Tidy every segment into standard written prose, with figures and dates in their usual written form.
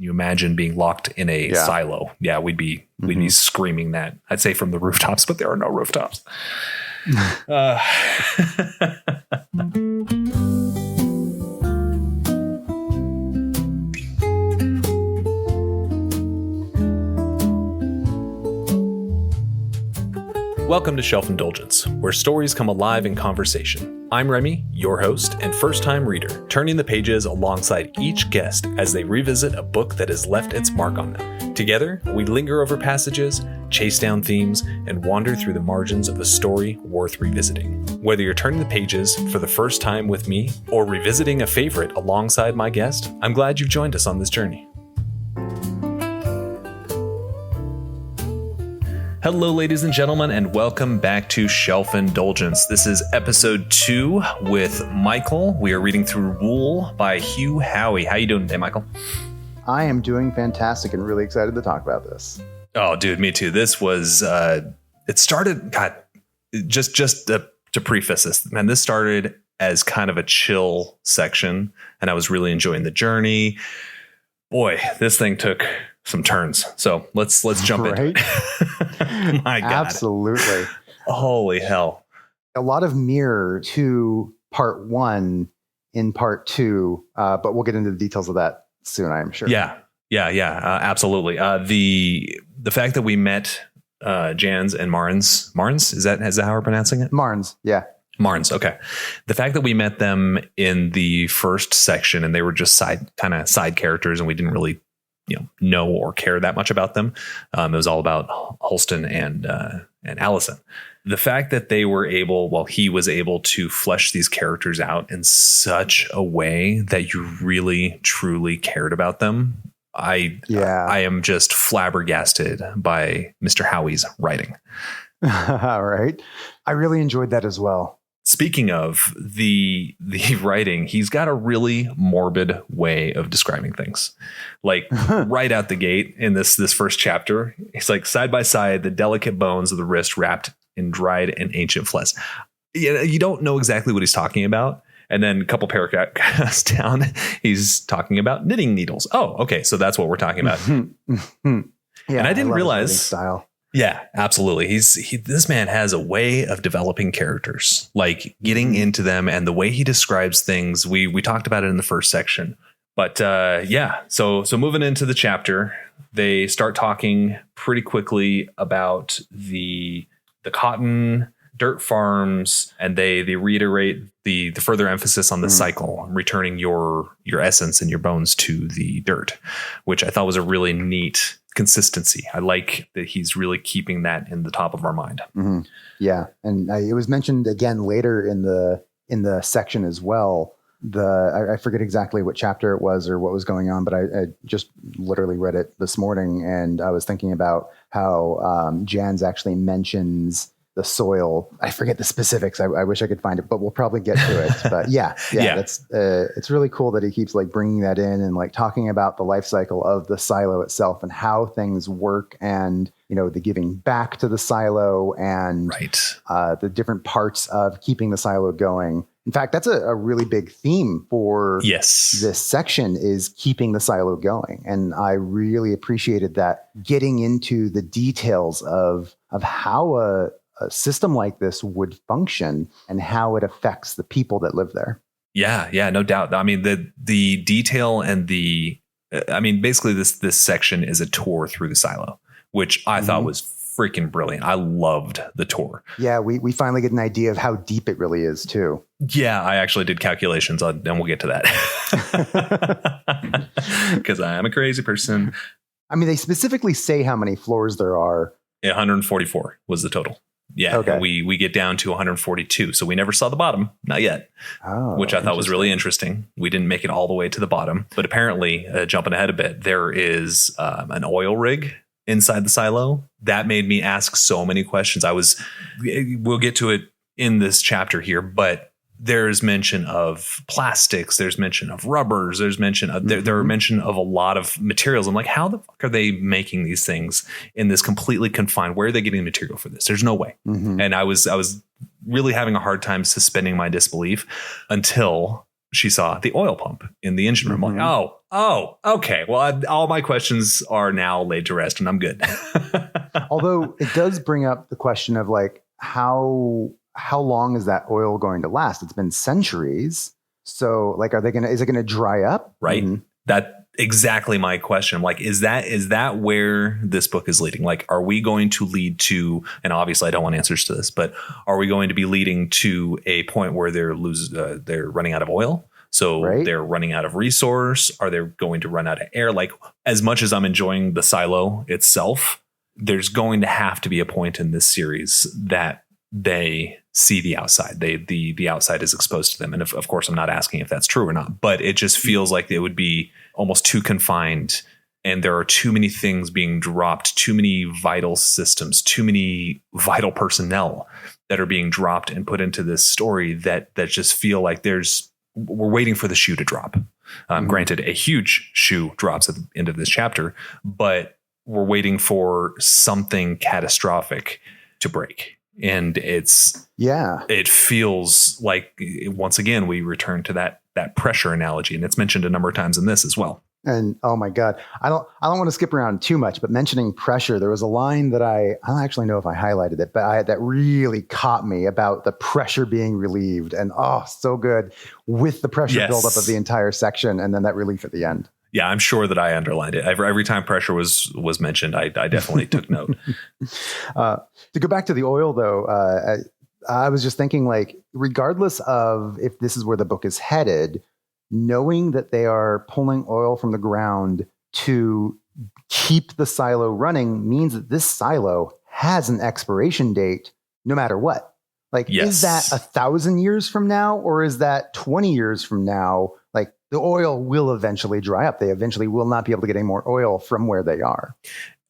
You imagine being locked in a silo. Yeah, we'd be screaming that. I'd say from the rooftops, but there are no rooftops. Welcome to Shelf Indulgence, where stories come alive in conversation. I'm Remy, your host and first-time reader, turning the pages alongside each guest as they revisit a book that has left its mark on them. Together, we linger over passages, chase down themes, and wander through the margins of a story worth revisiting. Whether you're turning the pages for the first time with me or revisiting a favorite alongside my guest, I'm glad you've joined us on this journey. Hello, ladies and gentlemen, and welcome back to Shelf Indulgence. This is episode 2 with Michael. We are reading through Rule by Hugh Howey. How you doing today, Michael? I am doing fantastic and really excited to talk about this. Oh, dude, me too. This was, it started, God, just to preface this, man, this started as kind of a chill section, and I was really enjoying the journey. Boy, this thing took some turns. So let's jump in. My God. Absolutely. Holy hell. A lot of mirror to part 1 in part 2, but we'll get into the details of that soon, I'm sure. Yeah, absolutely. The fact that we met Jahns and Marnes. Marnes? Is that how we're pronouncing it? Marnes, yeah. Marnes, okay. The fact that we met them in the first section and they were just side characters and we didn't really know or care that much about them. It was all about Holston and Allison. The fact that he was able to flesh these characters out in such a way that you really, truly cared about them. I am just flabbergasted by Mr. Howey's writing. All right. I really enjoyed that as well. Speaking of the writing, he's got a really morbid way of describing things. Like right out the gate in this first chapter, it's like side by side, the delicate bones of the wrist wrapped in dried and ancient flesh. You don't know exactly what he's talking about. And then a couple paragraphs down, he's talking about knitting needles. Oh, okay. So that's what we're talking about. And I didn't realize style. Yeah, absolutely. This man has a way of developing characters, like getting into them and the way he describes things. We talked about it in the first section, but So moving into the chapter, they start talking pretty quickly about the cotton dirt farms, and they reiterate the further emphasis on the cycle, returning your essence and your bones to the dirt, which I thought was a really neat consistency. I like that he's really keeping that in the top of our mind. Mm-hmm. Yeah. And it was mentioned again later in the section as well. I forget exactly what chapter it was or what was going on, but I just literally read it this morning, and I was thinking about how Jahns actually mentions the soil. I forget the specifics. I wish I could find it, but we'll probably get to it. But yeah. That's it's really cool that he keeps like bringing that in and like talking about the life cycle of the silo itself and how things work, and the giving back to the silo and the different parts of keeping the silo going. In fact, that's a really big theme for this section, is keeping the silo going. And I really appreciated that, getting into the details of how a system like this would function and how it affects the people that live there. Yeah, no doubt. I mean, the detail and basically this section is a tour through the silo, which I thought was freaking brilliant. I loved the tour. Yeah, we finally get an idea of how deep it really is too. Yeah, I actually did calculations and we'll get to that. Because I am a crazy person. I mean, they specifically say how many floors there are. 144 was the total. Yeah, okay. We get down to 142. So we never saw the bottom, not yet, which I thought was really interesting. We didn't make it all the way to the bottom, but apparently, jumping ahead a bit, there is an oil rig inside the silo. That made me ask so many questions. We'll get to it in this chapter here, but there's mention of plastics, there's mention of rubbers, there's mention of there are mention of a lot of materials. I'm like, how the fuck are they making these things in this completely confined? Where are they getting material for this? There's no way. And I was really having a hard time suspending my disbelief until she saw the oil pump in the engine room. Like, oh, Oh, okay. Well, all my questions are now laid to rest and I'm good. Although it does bring up the question of like, how long is that oil going to last? It's been centuries. So like, is it going to dry up? Right. Mm-hmm. That exactly my question. Like, is that where this book is leading? Like, are we going to lead to, and obviously I don't want answers to this, but are we going to be leading to a point where they're running out of oil? So they're running out of resource. Are they going to run out of air? Like, as much as I'm enjoying the silo itself, there's going to have to be a point in this series that they see the outside. The outside is exposed to them. And of course, I'm not asking if that's true or not, but it just feels like it would be almost too confined. And there are too many things being dropped, too many vital systems, too many vital personnel that are being dropped and put into this story that just feel like we're waiting for the shoe to drop. Granted, a huge shoe drops at the end of this chapter, but we're waiting for something catastrophic to break. And it feels like, once again, we return to that pressure analogy, and it's mentioned a number of times in this as well. And oh my God, I don't want to skip around too much, but mentioning pressure, there was a line that I don't actually know if I highlighted it, but that really caught me about the pressure being relieved, and so good with the pressure buildup of the entire section, and then that relief at the end. Yeah, I'm sure that I underlined it. Every time pressure was mentioned, I definitely took note. To go back to the oil, though, I was just thinking, like, regardless of if this is where the book is headed, knowing that they are pulling oil from the ground to keep the silo running means that this silo has an expiration date no matter what. Like, is that 1,000 years from now, or is that 20 years from now? Like, the oil will eventually dry up. They eventually will not be able to get any more oil from where they are.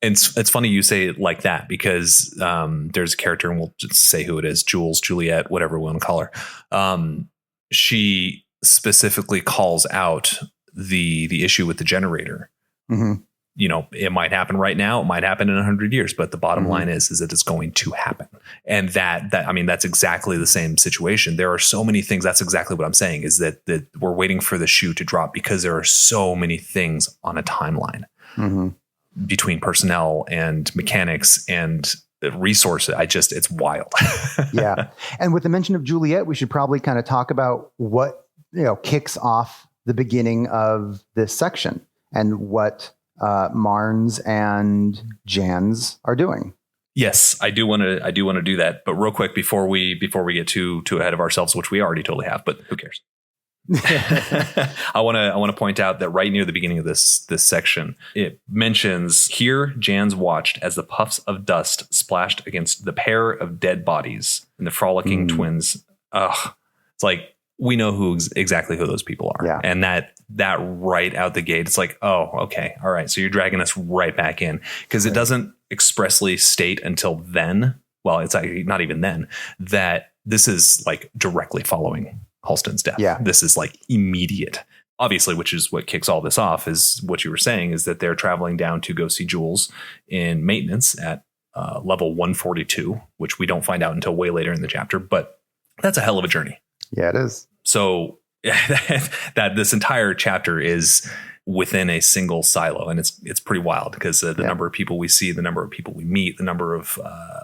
And it's funny you say it like that, because there's a character, and we'll just say who it is, Juliet, whatever we want to call her. She specifically calls out the issue with the generator. Mm-hmm. You know, it might happen right now. It might happen in 100 years, but the bottom line is that it's going to happen. And that's exactly the same situation. There are so many things. That's exactly what I'm saying, is that we're waiting for the shoe to drop, because there are so many things on a timeline between personnel and mechanics and resources. It's wild. Yeah. And with the mention of Juliet, we should probably kind of talk about what, kicks off the beginning of this section and what Marnes and Jahns are doing. Yes, I do want to do that. But real quick, before we get too ahead of ourselves, which we already totally have, but who cares? I want to point out that right near the beginning of this section, it mentions here, Jahns watched as the puffs of dust splashed against the pair of dead bodies and the frolicking twins. It's like, we know exactly who those people are. Yeah. And that right out the gate, it's like, oh, okay. All right. So you're dragging us right back in, because it doesn't expressly state until then. Well, it's actually not even then, that this is like directly following Holston's death. Yeah. This is like immediate, obviously, which is what kicks all this off, is what you were saying, is that they're traveling down to go see Jules in maintenance at level 142, which we don't find out until way later in the chapter, but that's a hell of a journey. Yeah, it is. So that this entire chapter is within a single silo, and it's pretty wild, because the number of people we see, the number of people we meet, the number of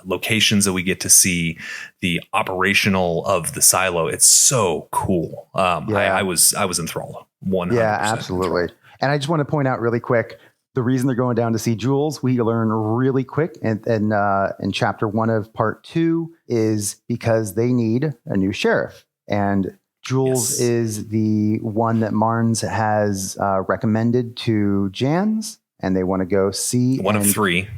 locations that we get to see, the operational of the silo, it's so cool. I was enthralled. 100%. Yeah, absolutely. Enthralled. And I just want to point out really quick, the reason they're going down to see Jules, we learn really quick in chapter 1 of part 2, is because they need a new sheriff. And Jules is the one that Marnes has recommended to Jahns, and they want to go see. One of 3.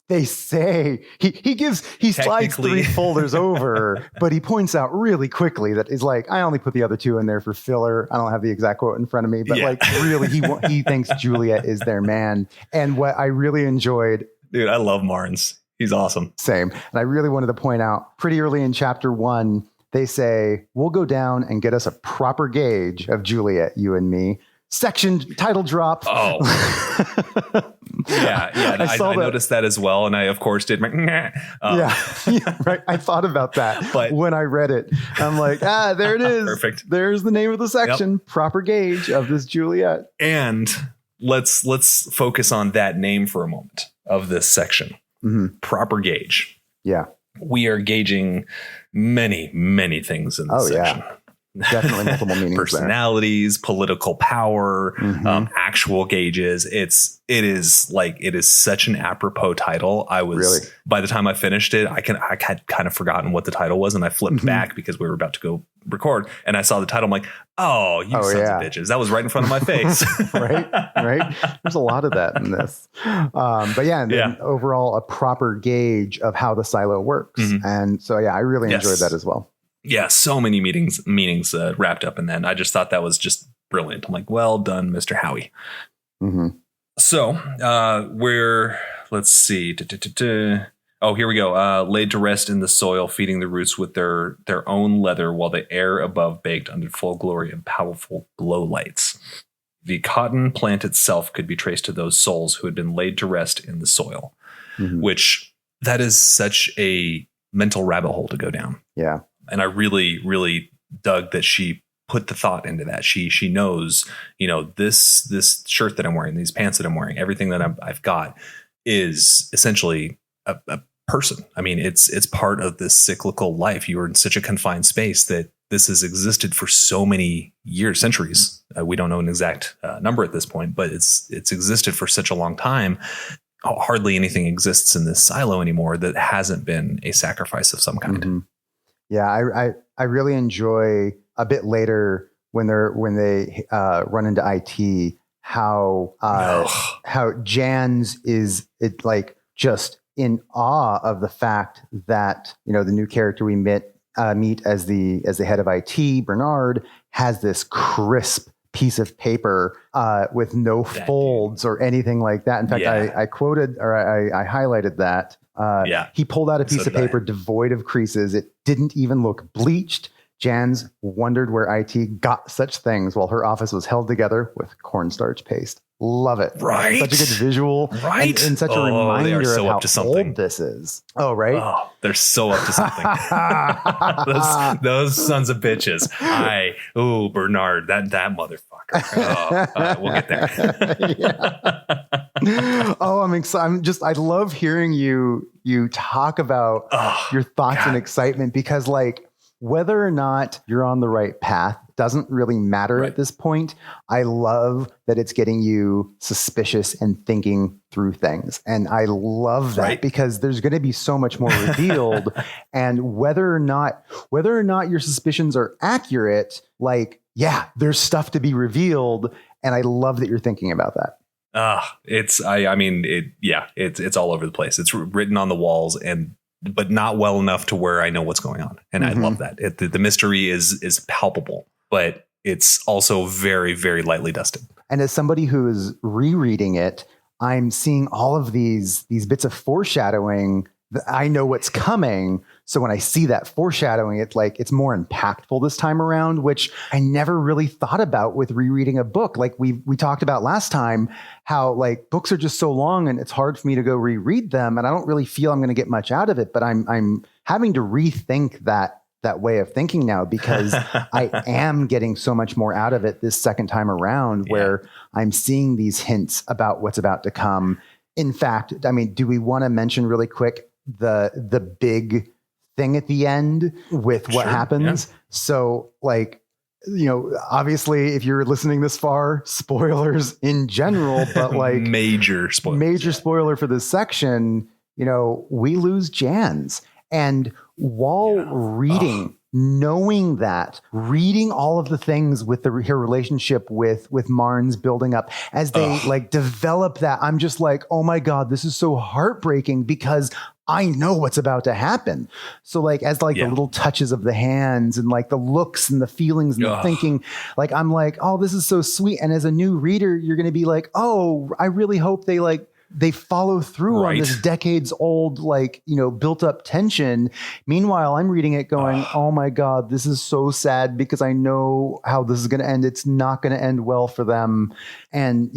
They say he slides 3 folders over, but he points out really quickly that he's like, I only put the other 2 in there for filler. I don't have the exact quote in front of me, but really he thinks Juliet is their man. And what I really enjoyed, dude, I love Marnes. He's awesome. Same. And I really wanted to point out, pretty early in chapter 1, they say, we'll go down and get us a proper gauge of Juliet, you and me. Section title drop. Oh, I noticed that as well. And I, of course, did my, right. I thought about that but when I read it. I'm like, there it is. Perfect. There's the name of the section, proper gauge of this Juliet. And let's focus on that name for a moment of this section. Mm-hmm. Proper gauge. Yeah. We are gauging many, many things in this section. Yeah. Definitely multiple meanings. Personalities, political power, actual gauges. It is such an apropos title. By the time I finished it, I had kind of forgotten what the title was, and I flipped back because we were about to go record, and I saw the title. I'm like, oh, you sons of bitches! That was right in front of my face. right. There's a lot of that in this, but overall, a proper gauge of how the silo works, and so I really enjoyed that as well. Yeah, so many meanings wrapped up in that. And I just thought that was just brilliant. I'm like, well done, Mr. Howey. Mm-hmm. So let's see. Oh, here we go. Laid to rest in the soil, feeding the roots with their own leather while the air above baked under full glory of powerful glow lights. The cotton plant itself could be traced to those souls who had been laid to rest in the soil, which that is such a mental rabbit hole to go down. Yeah. And I really, really dug that she put the thought into that. She knows, this shirt that I'm wearing, these pants that I'm wearing, everything that I've got is essentially a person. I mean, it's part of this cyclical life. You are in such a confined space that this has existed for so many years, centuries. We don't know an exact number at this point, but it's existed for such a long time. Hardly anything exists in this silo anymore that hasn't been a sacrifice of some kind. Mm-hmm. Yeah, I really enjoy a bit later when they run into IT how Jahns is just in awe of the fact that the new character we meet as the head of IT, Bernard, has this crisp piece of paper with no folds or anything like that. In fact, I quoted or I highlighted that. He pulled out a piece of paper devoid of creases. It didn't even look bleached. Jahns wondered where IT got such things while her office was held together with cornstarch paste. Love it. Right. Such a good visual. Right. And such a reminder of how old this is. Oh, right. Oh, they're so up to something. those sons of bitches. Bernard, that motherfucker. We'll get there. I'm excited. I love hearing you talk about your thoughts and excitement because whether or not you're on the right path doesn't really matter at this point. I love that it's getting you suspicious and thinking through things. And I love that because there's going to be so much more revealed. And whether or not your suspicions are accurate, there's stuff to be revealed. And I love that you're thinking about that. It's all over the place. It's written on the walls but not well enough to where I know what's going on. And I love that. The mystery is palpable, but it's also very, very lightly dusted. And as somebody who is rereading it, I'm seeing all of these bits of foreshadowing that I know what's coming. So when I see that foreshadowing, it's more impactful this time around, which I never really thought about with rereading a book. We talked about last time, how books are just so long and it's hard for me to go reread them. And I don't really feel I'm going to get much out of it, but I'm having to rethink that way of thinking now because I am getting so much more out of it this second time around where I'm seeing these hints about what's about to come. In fact, I mean, do we want to mention really quick the big thing at the end with what happens? Yeah. So obviously if you're listening this far, spoilers in general, but major spoiler for this section, we lose Jahns. And while reading, knowing that, reading all of the things with her relationship with Marnes building up as they develop that, I'm just oh my God, this is so heartbreaking because I know what's about to happen. So as the little touches of the hands and the looks and the feelings and the thinking, I'm oh, this is so sweet. And as a new reader, you're going to be oh, I really hope they follow through on this decades old, built up tension. Meanwhile, I'm reading it going, oh my God, this is so sad because I know how this is going to end. It's not going to end well for them. And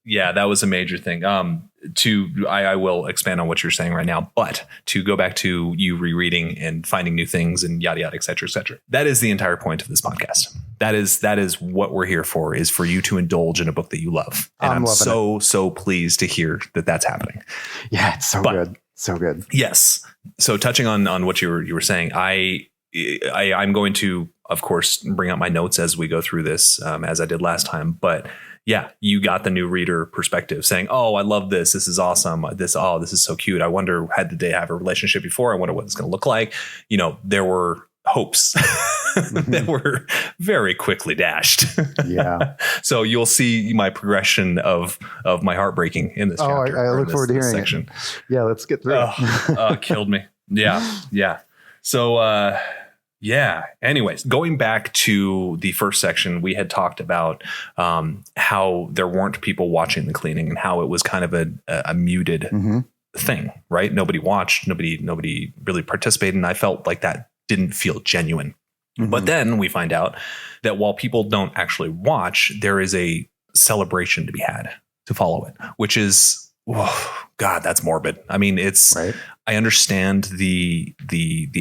Yeah, that was a major thing. I will expand on what you're saying right now, but to go back to you rereading and finding new things and yada, yada, et cetera, et cetera. That is the entire point of this podcast. That is what we're here for, is for you to indulge in a book that you love. And I'm so pleased to hear that that's happening. Yeah, it's good. So good. Yes. So touching on what you were saying, I'm going to, of course, bring out my notes as we go through this, as I did last time. But yeah, you got the new reader perspective saying, oh, I love this. This is awesome. This is so cute. I wonder, did they have a relationship before? I wonder what it's going to look like. There were hopes that were very quickly dashed. Yeah. So you'll see my progression of my heartbreaking in this chapter. I look forward to hearing section. It. Yeah, let's get through it. Killed me. Yeah. Yeah. So, anyways, going back to the first section, we had talked about how there weren't people watching the cleaning and how it was kind of a muted thing, right? Nobody watched, nobody really participated. And I felt like that didn't feel genuine. But then we find out that while people don't actually watch, there is a celebration to be had to follow it, which is, God, that's morbid. I mean, it's, right. I understand the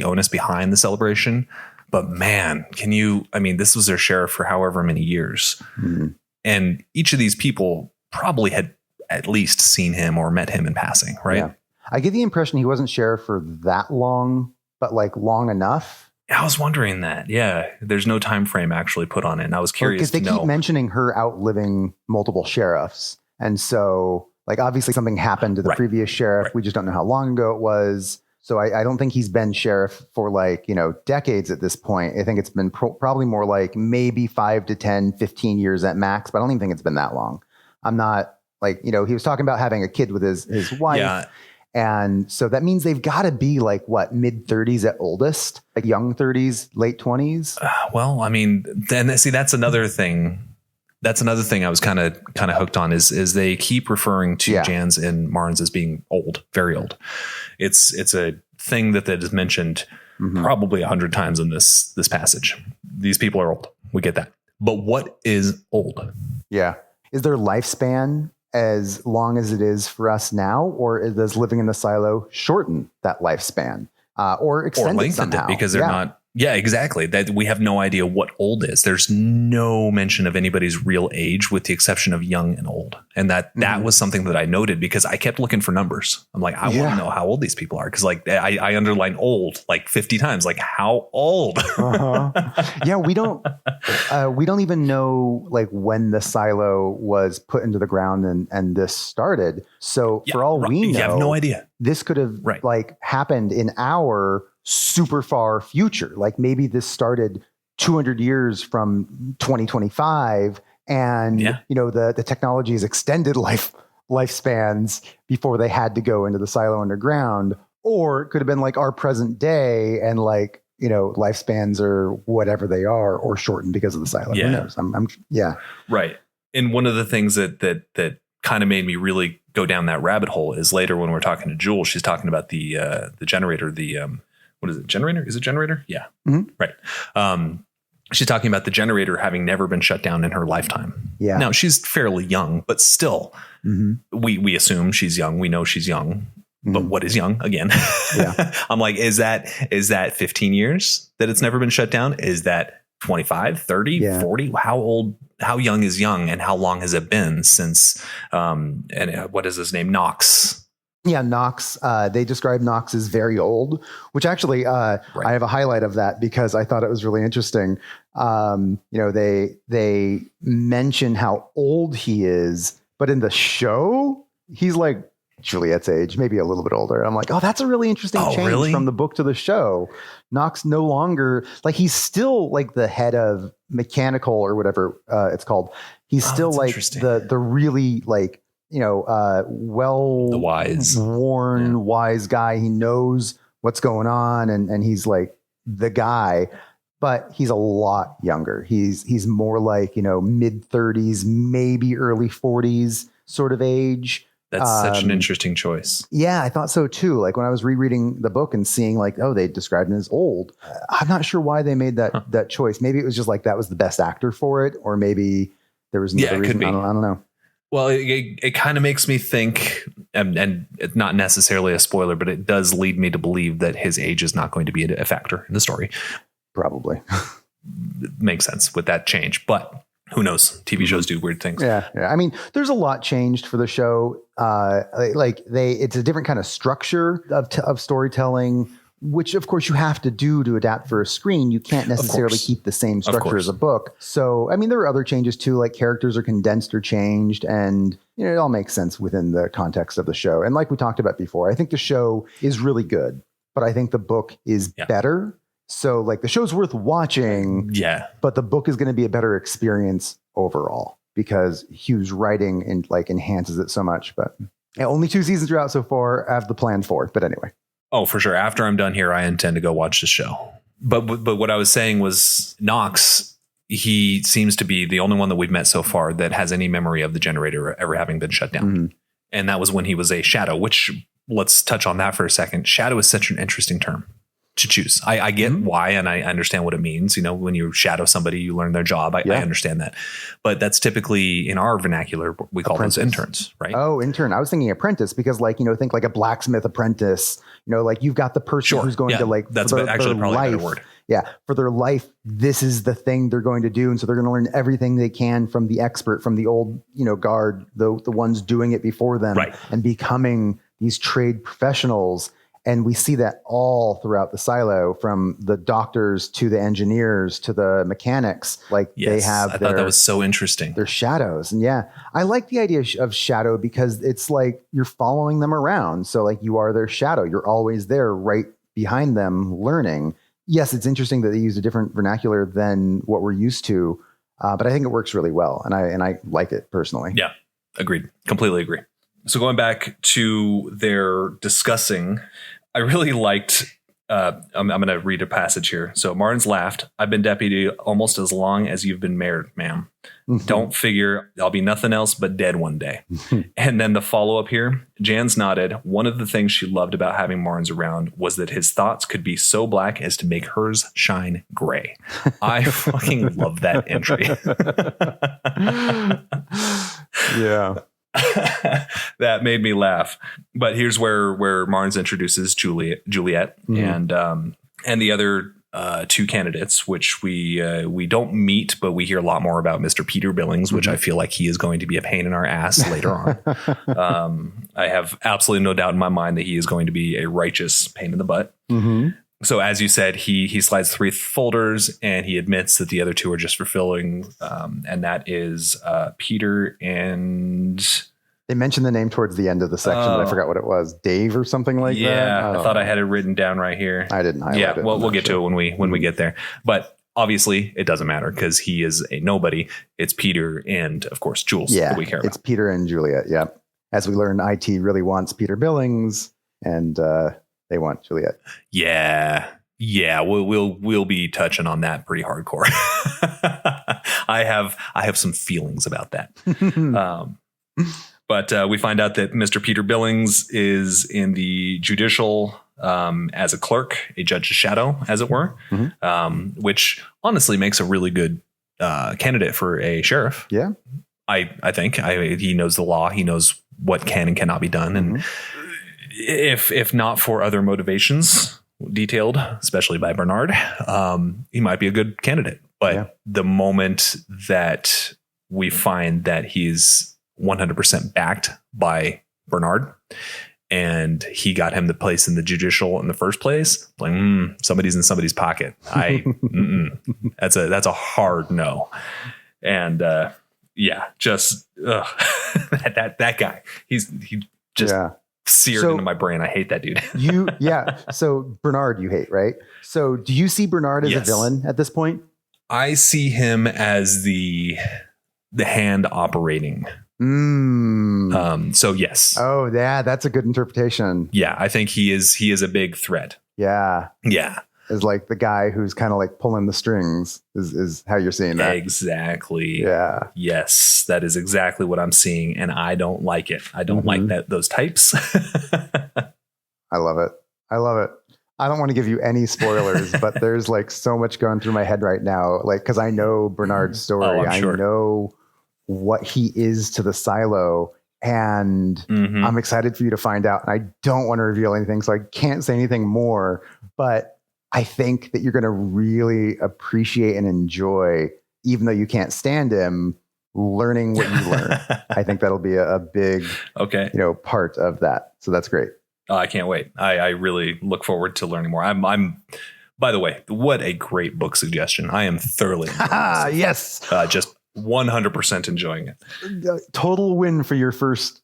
onus behind the celebration, but man, this was their sheriff for however many years. And each of these people probably had at least seen him or met him in passing, right? Yeah. I get the impression he wasn't sheriff for that long, but like long enough. I was wondering that. Yeah. There's no time frame actually put on it. And I was curious because they keep mentioning her outliving multiple sheriffs. And so like obviously something happened to the previous sheriff. We just don't know how long ago it was. So I don't think he's been sheriff for decades at this point. I think it's been probably more like maybe 5 to 10, 15 years at max, but I don't even think it's been that long. I'm not he was talking about having a kid with his wife. Yeah. And so that means they've got to be mid 30s at oldest, like young 30s, late 20s. Then see, that's another thing. That's another thing I was kind of hooked on is they keep referring to Jahns and Marnes as being old, very old. It's a thing that is mentioned probably 100 times in this passage. These people are old. We get that. But what is old? Yeah. Is their lifespan as long as it is for us now, or does living in the silo shorten that lifespan or extend it somehow? Because they're not. Yeah, exactly. That we have no idea what old is. There's no mention of anybody's real age with the exception of young and old. And that was something that I noted because I kept looking for numbers. I'm like, I want to know how old these people are. Cause I underline old 50 times, how old? Yeah. We don't even know when the silo was put into the ground and this started. So for all we know, you have no idea. This could have happened in our super far future. Maybe this started 200 years from 2025 and the technology has extended lifespans before they had to go into the silo underground, or it could have been our present day and lifespans are whatever they are or shortened because of the silo. Who knows? Right. And one of the things that kind of made me really go down that rabbit hole is later when we're talking to Jewel, she's talking about the generator, what is it? Generator? Is it generator? Yeah. Mm-hmm. Right. She's talking about the generator having never been shut down in her lifetime. Yeah. Now she's fairly young, but still we assume she's young. We know she's young, but what is young again? Yeah. I'm like, is that 15 years that it's never been shut down? Is that 25, 30, 40? How young is young and how long has it been since, and what is his name? Knox. Yeah, Knox. They describe Knox as very old, which actually I have a highlight of that because I thought it was really interesting. They mention how old he is, but in the show, he's like Juliet's age, maybe a little bit older. I'm like, oh, that's a really interesting change from the book to the show. Knox no longer he's still the head of mechanical or whatever it's called. He's still the really the wise, worn, wise guy. He knows what's going on and he's the guy, but he's a lot younger. He's more mid 30s, maybe early 40s sort of age. That's such an interesting choice. Yeah, I thought so too. When I was rereading the book and seeing they described him as old. I'm not sure why they made that choice. Maybe it was just that was the best actor for it, or maybe there was another reason. I don't know. Well, it kind of makes me think, and it's not necessarily a spoiler, but it does lead me to believe that his age is not going to be a factor in the story. Probably. It makes sense with that change, but who knows? TV shows do weird things. Yeah. I mean, there's a lot changed for the show. It's a different kind of structure of storytelling, which of course you have to do to adapt for a screen. You can't necessarily keep the same structure as a book. So, I mean, there are other changes too, like characters are condensed or changed, and it all makes sense within the context of the show. And like we talked about before, I think the show is really good, but I think the book is better. So like the show's worth watching, but the book is going to be a better experience overall because Hugh's writing and enhances it so much. But only 2 seasons are out so far. I have the plan for it. But anyway. Oh, for sure. After I'm done here, I intend to go watch the show. But what I was saying was Knox, he seems to be the only one that we've met so far that has any memory of the generator ever having been shut down. Mm-hmm. And that was when he was a shadow, which let's touch on that for a second. Shadow is such an interesting term to choose. I get why, and I understand what it means. When you shadow somebody, you learn their job. I understand that. But that's typically in our vernacular, we call those interns, right? Oh, intern. I was thinking apprentice because think like a blacksmith apprentice, you've got the person who's going to that's actually probably a better word. Yeah. For their life, this is the thing they're going to do. And so they're going to learn everything they can from the expert, from the old, guard, the ones doing it before them, and becoming these trade professionals. And we see that all throughout the silo, from the doctors to the engineers to the mechanics. They have I thought that was so interesting. Their shadows. And I like the idea of shadow because it's like you're following them around. So you are their shadow. You're always there right behind them learning. Yes, it's interesting that they use a different vernacular than what we're used to. But I think it works really well. And I like it personally. Yeah, agreed. Completely agree. So going back to their discussing, I really liked, I'm going to read a passage here. So Marnes laughed. I've been deputy almost as long as you've been mayor, ma'am. Mm-hmm. Don't figure I'll be nothing else but dead one day. And then the follow up here, Jahns nodded. One of the things she loved about having Marnes around was that his thoughts could be so black as to make hers shine gray. I fucking love that entry. Yeah. That made me laugh. But here's where Marnes introduces Juliet and the other 2 candidates, which we don't meet, but we hear a lot more about Mr. Peter Billings, which I feel like he is going to be a pain in our ass later on. I have absolutely no doubt in my mind that he is going to be a righteous pain in the butt. Mm-hmm. So as you said, he slides 3 folders and he admits that the other 2 are just for filling. And that is Peter and... They mentioned the name towards the end of the section, but I forgot what it was. Dave or something like that? Yeah, I thought I had it written down right here. I didn't highlight it. Yeah, well, we'll get to it when we get there. But obviously, it doesn't matter because he is a nobody. It's Peter and, of course, Jules that we care about. It's Peter and Juliet, yeah. As we learn, IT really wants Peter Billings, and they want Juliet. Yeah, we'll be touching on that pretty hardcore. I have some feelings about that. But we find out that Mr. Peter Billings is in the judicial as a clerk, a judge's shadow, as it were, which honestly makes a really good candidate for a sheriff. Yeah, I think he knows the law. He knows what can and cannot be done. And if not for other motivations detailed, especially by Bernard, he might be a good candidate. But the moment that we find that he's 100% backed by Bernard and he got him the place in the judicial in the first place, somebody's in somebody's pocket. That's a hard no. And just that guy, he just seared into my brain. I hate that dude. So Bernard you hate, right? So do you see Bernard as a villain at this point? I see him as the hand operating. So yes. Oh yeah, that's a good interpretation. Yeah, I think he is a big threat. Yeah. Is like the guy who's kind of like pulling the strings is how you're seeing that. Exactly. Yeah. Yes, that is exactly what I'm seeing, and I don't like it. I don't like those types. I love it. I don't want to give you any spoilers, but there's like so much going through my head right now, like because I know Bernard's story. I'm sure. I know what he is to the silo. And I'm excited for you to find out. And I don't want to reveal anything, so I can't say anything more. But I think that you're going to really appreciate and enjoy, even though you can't stand him, learning what you learn. I think that'll be a big, part of that. So that's great. I can't wait. I really look forward to learning more. I'm. By the way, what a great book suggestion. I am thoroughly enjoying this. Yes. Just 100% enjoying it. Total win for your first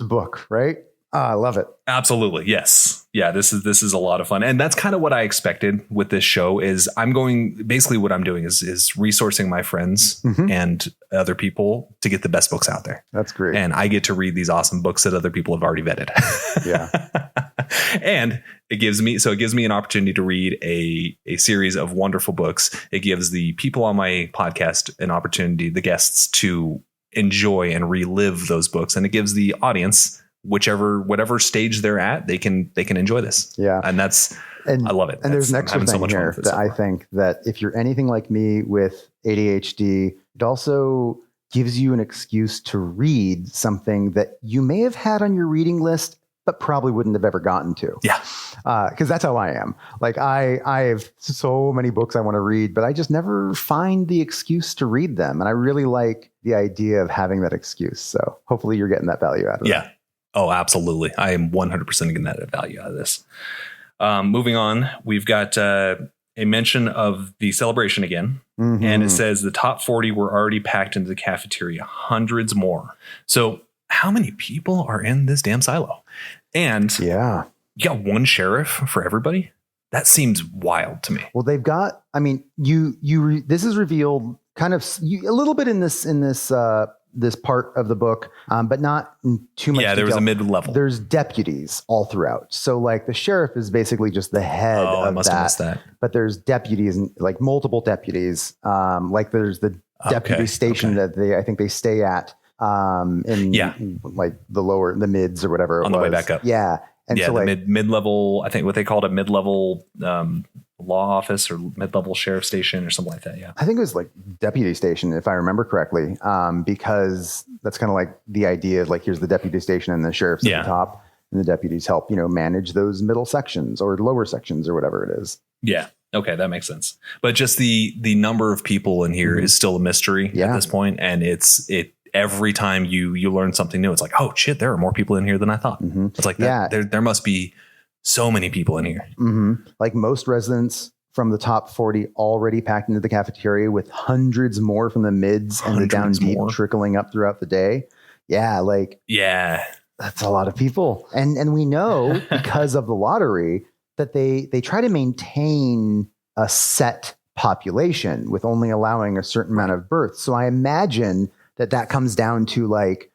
book, right? I love it. Absolutely. Yes. Yeah, this is a lot of fun. And that's kind of what I expected with this show is basically what I'm doing is resourcing my friends and other people to get the best books out there. That's great. And I get to read these awesome books that other people have already vetted. Yeah. And it gives me an opportunity to read a series of wonderful books. It gives the people on my podcast an opportunity, the guests, to enjoy and relive those books. And it gives the audience, whatever stage they're at, they can enjoy this. Yeah. And I love it. And there's an extra thing here that I think that if you're anything like me with ADHD, it also gives you an excuse to read something that you may have had on your reading list, but probably wouldn't have ever gotten to. Yeah. Because that's how I am. Like I have so many books I want to read, but I just never find the excuse to read them. And I really like the idea of having that excuse. So hopefully you're getting that value out of it. Yeah. Oh, absolutely. I am 100% getting that value out of this. Moving on, we've got a mention of the celebration again. And it says the top 40 were already packed into the cafeteria, hundreds more. So how many people are in this damn silo? And you got one sheriff for everybody? That seems wild to me. Well, they've got, this is revealed kind of a little bit in this part of the book, but not in too much. Yeah, there was a mid-level. There's deputies all throughout. So like the sheriff is basically just the head of I must have missed that. But there's deputies and like multiple deputies. Like there's the deputy station that I think they stay at in like the mids or whatever. On the way back up. Yeah. And so the like mid-level, I think what they called a mid-level law office or mid-level sheriff station or something like that. Yeah. I think it was like deputy station, if I remember correctly, because that's kind of like the idea of like, here's the deputy station and the sheriff's at the top, and the deputies help, manage those middle sections or lower sections or whatever it is. Yeah. Okay. That makes sense. But just the number of people in here is still a mystery at this point. And every time you learn something new, it's like, oh shit, there are more people in here than I thought. It's like, there must be so many people in here. Like most residents from the top 40 already packed into the cafeteria, with hundreds more from the mids and the down deep trickling up throughout the day. Yeah. That's a lot of people. And we know because of the lottery that they try to maintain a set population with only allowing a certain amount of births. So I imagine that comes down to like,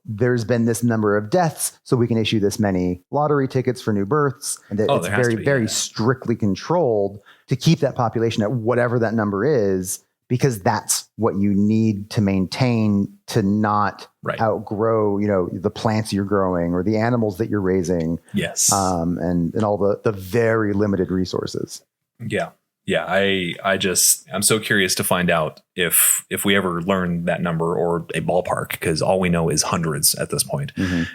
there's been this number of deaths, so we can issue this many lottery tickets for new births. And it's very strictly controlled to keep that population at whatever that number is, because that's what you need to maintain to not outgrow, the plants you're growing or the animals that you're raising. Yes. And all the very limited resources. Yeah. Yeah, I'm so curious to find out if we ever learn that number or a ballpark, because all we know is hundreds at this point.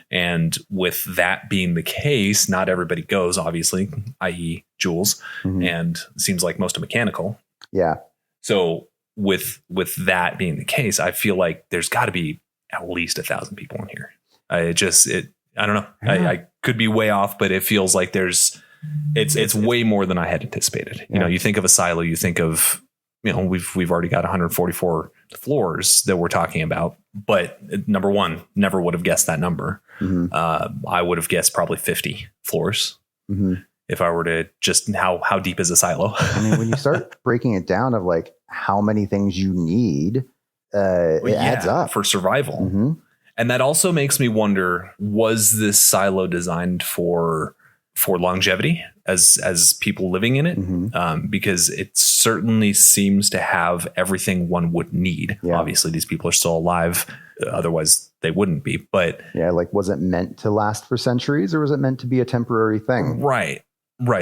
And with that being the case, not everybody goes, obviously, i.e. Jules, and it seems like most are mechanical. Yeah. So with that being the case, I feel like there's got to be at least 1,000 people in here. I don't know. Yeah. I could be way off, but it feels like it's way more than I had anticipated. Yeah. You think of a silo, you think of, we've already got 144 floors that we're talking about, but number one, never would have guessed that number. I would have guessed probably 50 floors if I were to just how deep is a silo? I mean, when you start breaking it down of like how many things you need, it adds up for survival. And that also makes me wonder, was this silo designed for longevity as people living in it? Because it certainly seems to have everything one would need. Yeah. Obviously, these people are still alive. Otherwise, they wouldn't be. But was it meant to last for centuries, or was it meant to be a temporary thing? Right.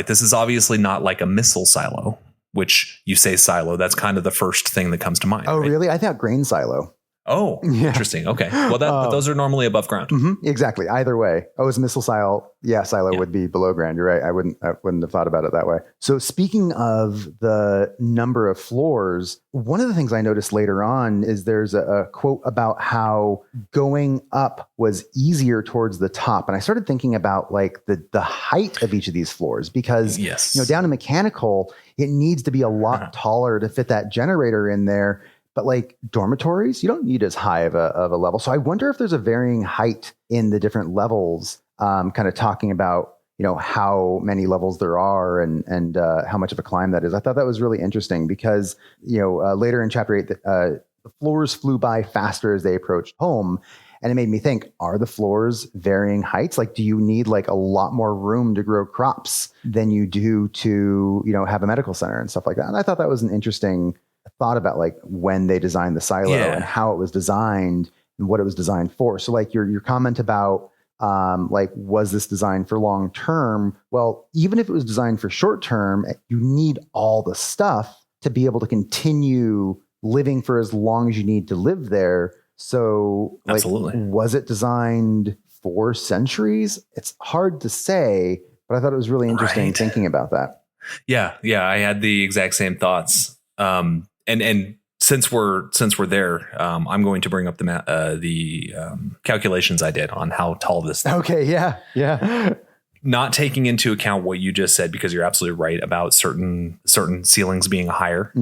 This is obviously not like a missile silo, which you say silo. That's kind of the first thing that comes to mind. Oh, right? Really? I thought grain silo. Oh, interesting. Okay. Well, but those are normally above ground. Exactly. Either way. Oh, it's missile silo. Yeah, silo would be below ground. You're right. I wouldn't have thought about it that way. So speaking of the number of floors, one of the things I noticed later on is there's a quote about how going up was easier towards the top. And I started thinking about like the height of each of these floors, because down in mechanical, it needs to be a lot taller to fit that generator in there. But like dormitories, you don't need as high of a level. So I wonder if there's a varying height in the different levels, kind of talking about, how many levels there are and how much of a climb that is. I thought that was really interesting because, later in chapter 8, the floors flew by faster as they approached home. And it made me think, are the floors varying heights? Like, do you need like a lot more room to grow crops than you do to, have a medical center and stuff like that? And I thought that was an interesting thought about like when they designed the silo and how it was designed and what it was designed for. So like your comment about like, was this designed for long term? Well, even if it was designed for short term, you need all the stuff to be able to continue living for as long as you need to live there. So like, absolutely, was it designed for centuries? It's hard to say, but I thought it was really interesting thinking about that. Yeah. I had the exact same thoughts. And since we're there, I'm going to bring up the calculations I did on how tall this thing. Okay. Yeah. Not taking into account what you just said, because you're absolutely right about certain ceilings being higher,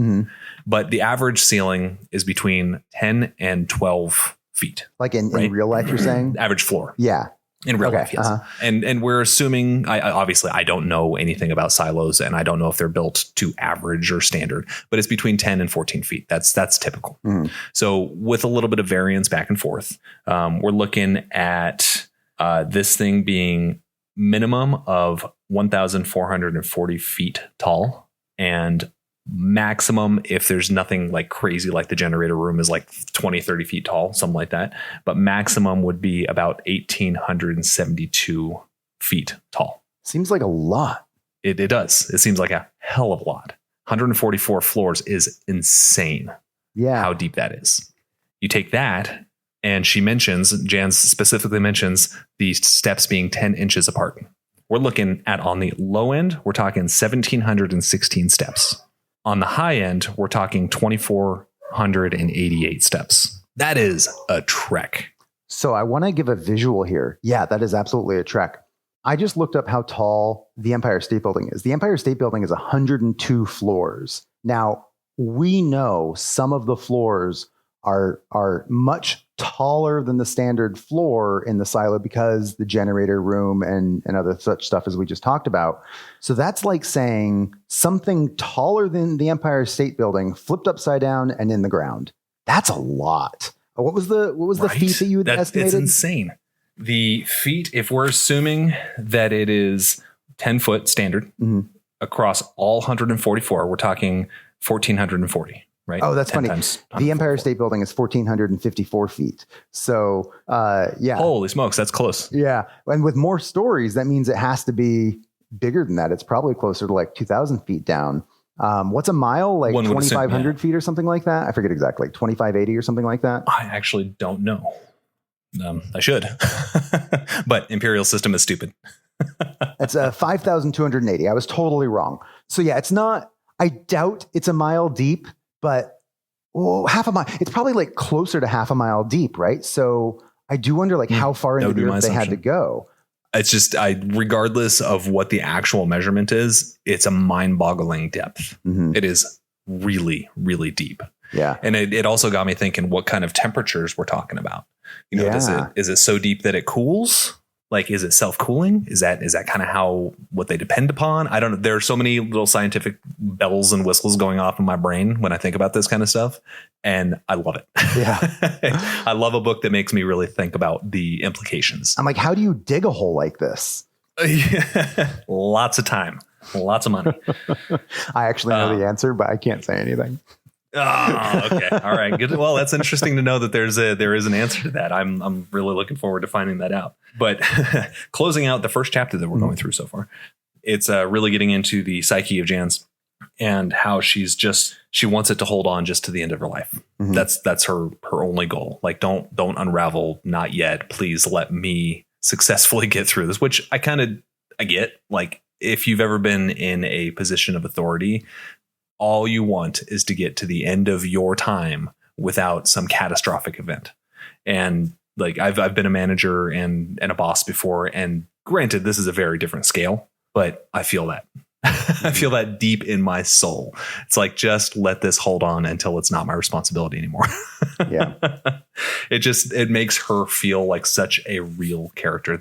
but the average ceiling is between 10 and 12 feet. Like in real life, you're saying? Average floor. Yeah. In real life, yes. And we're assuming, obviously, I don't know anything about silos, and I don't know if they're built to average or standard, but it's between 10 and 14 feet. That's typical. So with a little bit of variance back and forth, we're looking at this thing being minimum of 1,440 feet tall, and maximum, if there's nothing like crazy, like the generator room is like 20, 30 feet tall, something like that. But maximum would be about 1,872 feet tall. Seems like a lot. It does. It seems like a hell of a lot. 144 floors is insane. Yeah. How deep that is. You take that, and Jahns specifically mentions these steps being 10 inches apart. We're looking at, on the low end, we're talking 1,716 steps. On the high end, we're talking 2,488 steps. That is a trek. So I want to give a visual here. Yeah, that is absolutely a trek. I just looked up how tall the Empire State Building is. The Empire State Building is 102 floors. Now, we know some of the floors are much taller than the standard floor in the silo because the generator room and other such stuff as we just talked about. So that's like saying something taller than the Empire State Building flipped upside down and in the ground. That's a lot. What was the feet that you had estimated? It's insane. The feet, if we're assuming that it is 10 foot standard across all 144, we're talking 1,440. Right? Oh, that's funny. The Empire State Building is 1,454 feet. So, yeah. Holy smokes, that's close. Yeah. And with more stories, that means it has to be bigger than that. It's probably closer to like 2,000 feet down. What's a mile? Like 2,500 feet or something like that? I forget exactly. 2,580 or something like that? I actually don't know. I should. But Imperial system is stupid. It's 5,280. I was totally wrong. So, yeah, it's not, I doubt it's a mile deep. But half a mile, it's probably like closer to half a mile deep, right? So I do wonder like how far into the earth they had to go. It's just, regardless of what the actual measurement is, it's a mind-boggling depth. It is really, really deep. Yeah. And it also got me thinking what kind of temperatures we're talking about. Is it so deep that it cools? Like, is it self-cooling? Is that kind of what they depend upon? I don't know. There are so many little scientific bells and whistles going off in my brain when I think about this kind of stuff. And I love it. Yeah. I love a book that makes me really think about the implications. I'm like, how do you dig a hole like this? Lots of time, lots of money. I actually know the answer, but I can't say anything. Oh, okay. All right. Good. Well, that's interesting to know that there is an answer to that. I'm really looking forward to finding that out. But closing out the first chapter that we're going through so far, it's really getting into the psyche of Jahns and how she wants it to hold on just to the end of her life. Mm-hmm. That's her only goal. Like, don't unravel. Not yet. Please let me successfully get through this, which I get. Like, if you've ever been in a position of authority, all you want is to get to the end of your time without some catastrophic event. And like, I've been a manager and a boss before, and granted, this is a very different scale, but I feel that. I feel that deep in my soul. It's like, just let this hold on until it's not my responsibility anymore. Yeah. It makes her feel like such a real character.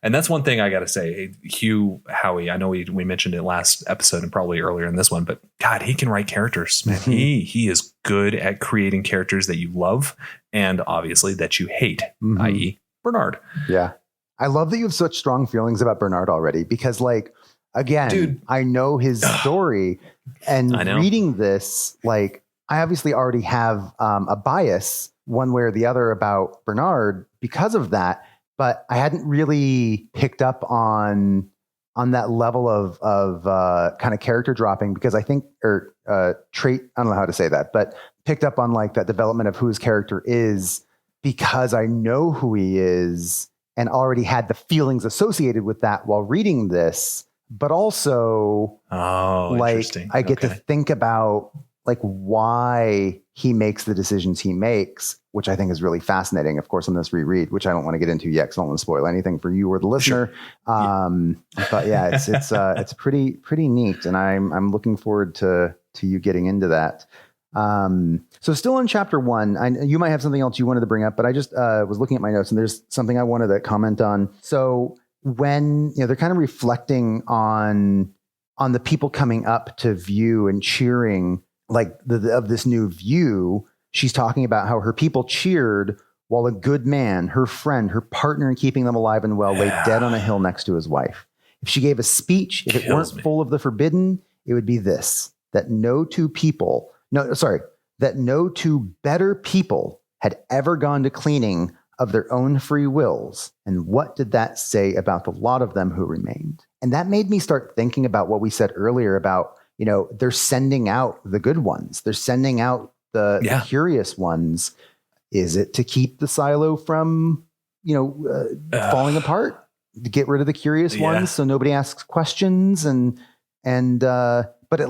And that's one thing I got to say. Hugh Howey, I know we mentioned it last episode and probably earlier in this one, but God, he can write characters, man. Mm-hmm. He is good at creating characters that you love and obviously that you hate, i.e. Bernard. Yeah. I love that you have such strong feelings about Bernard already, because like, again, dude, I know his story, and reading this, like, I obviously already have a bias one way or the other about Bernard because of that, but I hadn't really picked up on that level of kind of character dropping, because I think, or trait, I don't know how to say that, but picked up on like that development of who his character is, because I know who he is and already had the feelings associated with that while reading this. But also, like, I get to think about like why he makes the decisions he makes, which I think is really fascinating. Of course, on this reread, which I don't want to get into yet, because I don't want to spoil anything for you or the listener. Sure. But yeah, it's pretty neat, and I'm looking forward to you getting into that. So still in chapter 1, you might have something else you wanted to bring up, but I just was looking at my notes, and there's something I wanted to comment on. So when, they're kind of reflecting on the people coming up to view and cheering, like of this new view, she's talking about how her people cheered while a good man, her friend, her partner in keeping them alive and well, lay dead on a hill next to his wife. If she gave a speech, if it weren't full of the forbidden, it would be this: that no two better people had ever gone to cleaning of their own free wills. And what did that say about the lot of them who remained? And that made me start thinking about what we said earlier about, they're sending out the good ones. They're sending out the curious ones. Is it to keep the silo from, falling apart, to get rid of the curious ones so nobody asks questions? But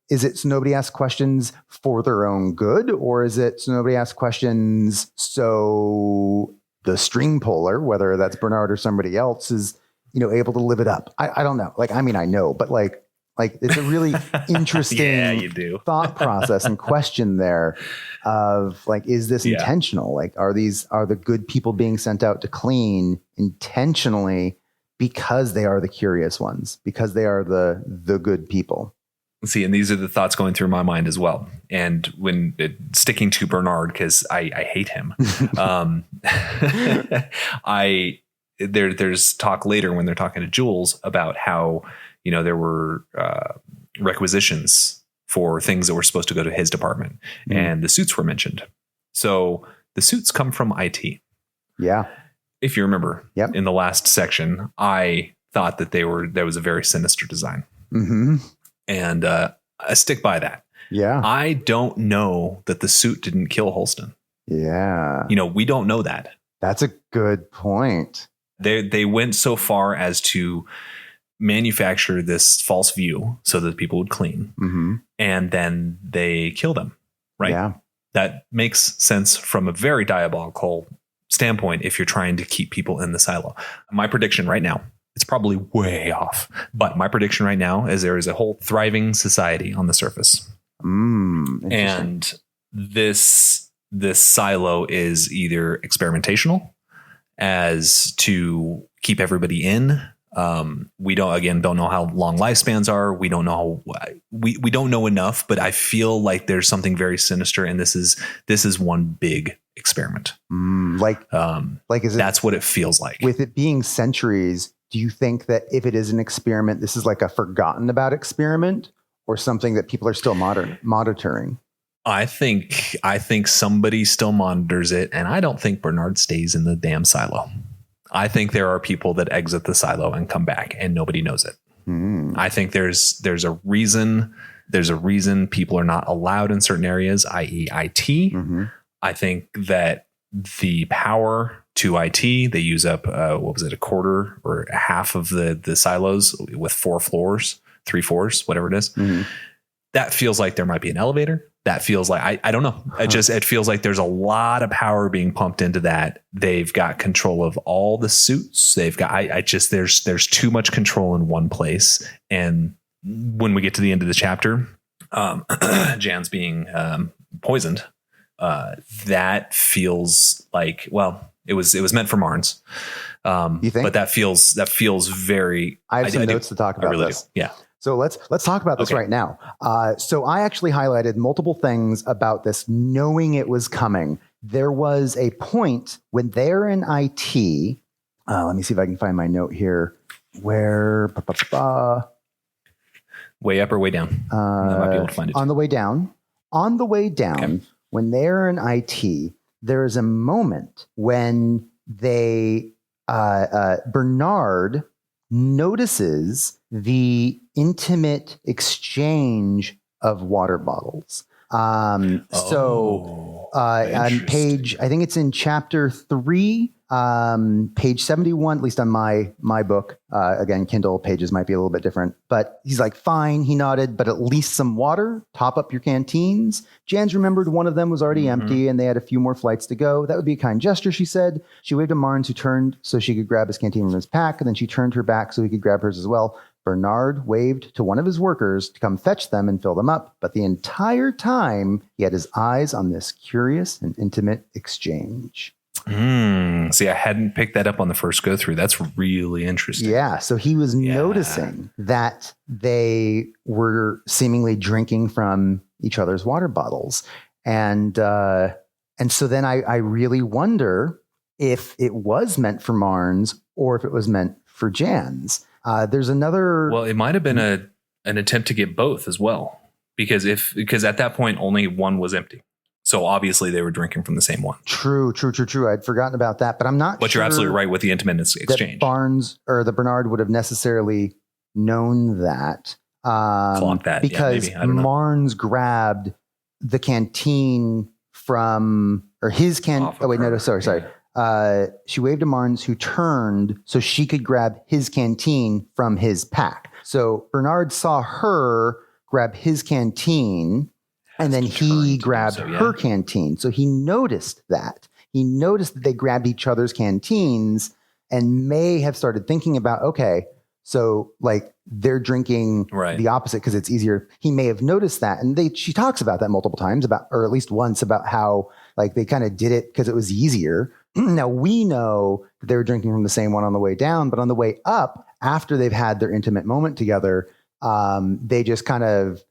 is it so nobody asks questions for their own good, or is it so nobody asks questions so the string puller, whether that's Bernard or somebody else, is able to live it up? I don't know. I know, but like it's a really interesting thought process and question there of like, is this intentional? Like, are the good people being sent out to clean intentionally because they are the curious ones, because they are the good people? See, and these are the thoughts going through my mind as well. And when sticking to Bernard, because I hate him, there's talk later when they're talking to Jules about how, there were requisitions for things that were supposed to go to his department, and the suits were mentioned. So the suits come from IT. Yeah. If you remember, in the last section, I thought that there was a very sinister design. Mm-hmm. And I stick by that. Yeah. I don't know that the suit didn't kill Holston. Yeah. We don't know that. That's a good point. They went so far as to manufacture this false view so that people would clean. Mm-hmm. And then they kill them. Right. Yeah. That makes sense from a very diabolical standpoint if you're trying to keep people in the silo. My prediction right now, it's probably way off, but my prediction right now is there is a whole thriving society on the surface. And this silo is either experimentational as to keep everybody in. We don't know how long lifespans are. We don't know we don't know enough, but I feel like there's something very sinister, and this is one big experiment. That's what it feels like. With it being centuries, do you think that if it is an experiment, this is like a forgotten about experiment, or something that people are still monitoring? I think somebody still monitors it, and I don't think Bernard stays in the damn silo. I think there are people that exit the silo and come back, and nobody knows it. I think there's a reason There's a reason people are not allowed in certain areas, i.e. IT. I think that the power to IT, they use up, a quarter or a half of the silos with 4 floors, 3 floors, whatever it is. That feels like there might be an elevator. That feels like, I don't know. It feels like there's a lot of power being pumped into that. They've got control of all the suits. They've got, there's too much control in one place. And when we get to the end of the chapter, Jahns being poisoned, that feels like, well, it was meant for Marnes. You think? But that feels very. I have some notes to talk about really this. Do. Yeah. So let's talk about this right now. So I actually highlighted multiple things about this, knowing it was coming. There was a point when they're in IT. Let me see if I can find my note here. Where way up or way down? I might be able to find it. On the way down. On the way down, okay. When they're in IT, there is a moment when they Bernard notices the intimate exchange of water bottles. On page, I think it's in chapter 3, page 71, at least on my book. Again, Kindle pages might be a little bit different, but he's like, fine. He nodded, but at least some water, top up your canteens. Jahns remembered one of them was already empty and they had a few more flights to go. That would be a kind gesture, she said. She waved to Marnes, who turned so she could grab his canteen from his pack. And then she turned her back so he could grab hers as well. Bernard waved to one of his workers to come fetch them and fill them up. But the entire time, he had his eyes on this curious and intimate exchange. See, I hadn't picked that up on the first go through. That's really interesting. Yeah. So he was noticing that they were seemingly drinking from each other's water bottles. And so then I really wonder if it was meant for Marnes or if it was meant for Jahns. There's another. Well, it might have been an attempt to get both as well, because at that point only one was empty, so obviously they were drinking from the same one. True. I'd forgotten about that, but I'm not. But sure you're absolutely right with the intimate exchange. The Bernard would have necessarily known that. Clock that because Marnes grabbed the canteen from his can. Oh wait, no, sorry. She waved to Marnes, who turned so she could grab his canteen from his pack. So Bernard saw her grab his canteen, and then he grabbed her canteen. So he noticed that. He noticed that they grabbed each other's canteens and may have started thinking about, okay, so like they're drinking the opposite because it's easier. He may have noticed that. And she talks about that multiple times, or at least once, about how like they kind of did it because it was easier. Now, we know that they were drinking from the same one on the way down, but on the way up, after they've had their intimate moment together, they just kind of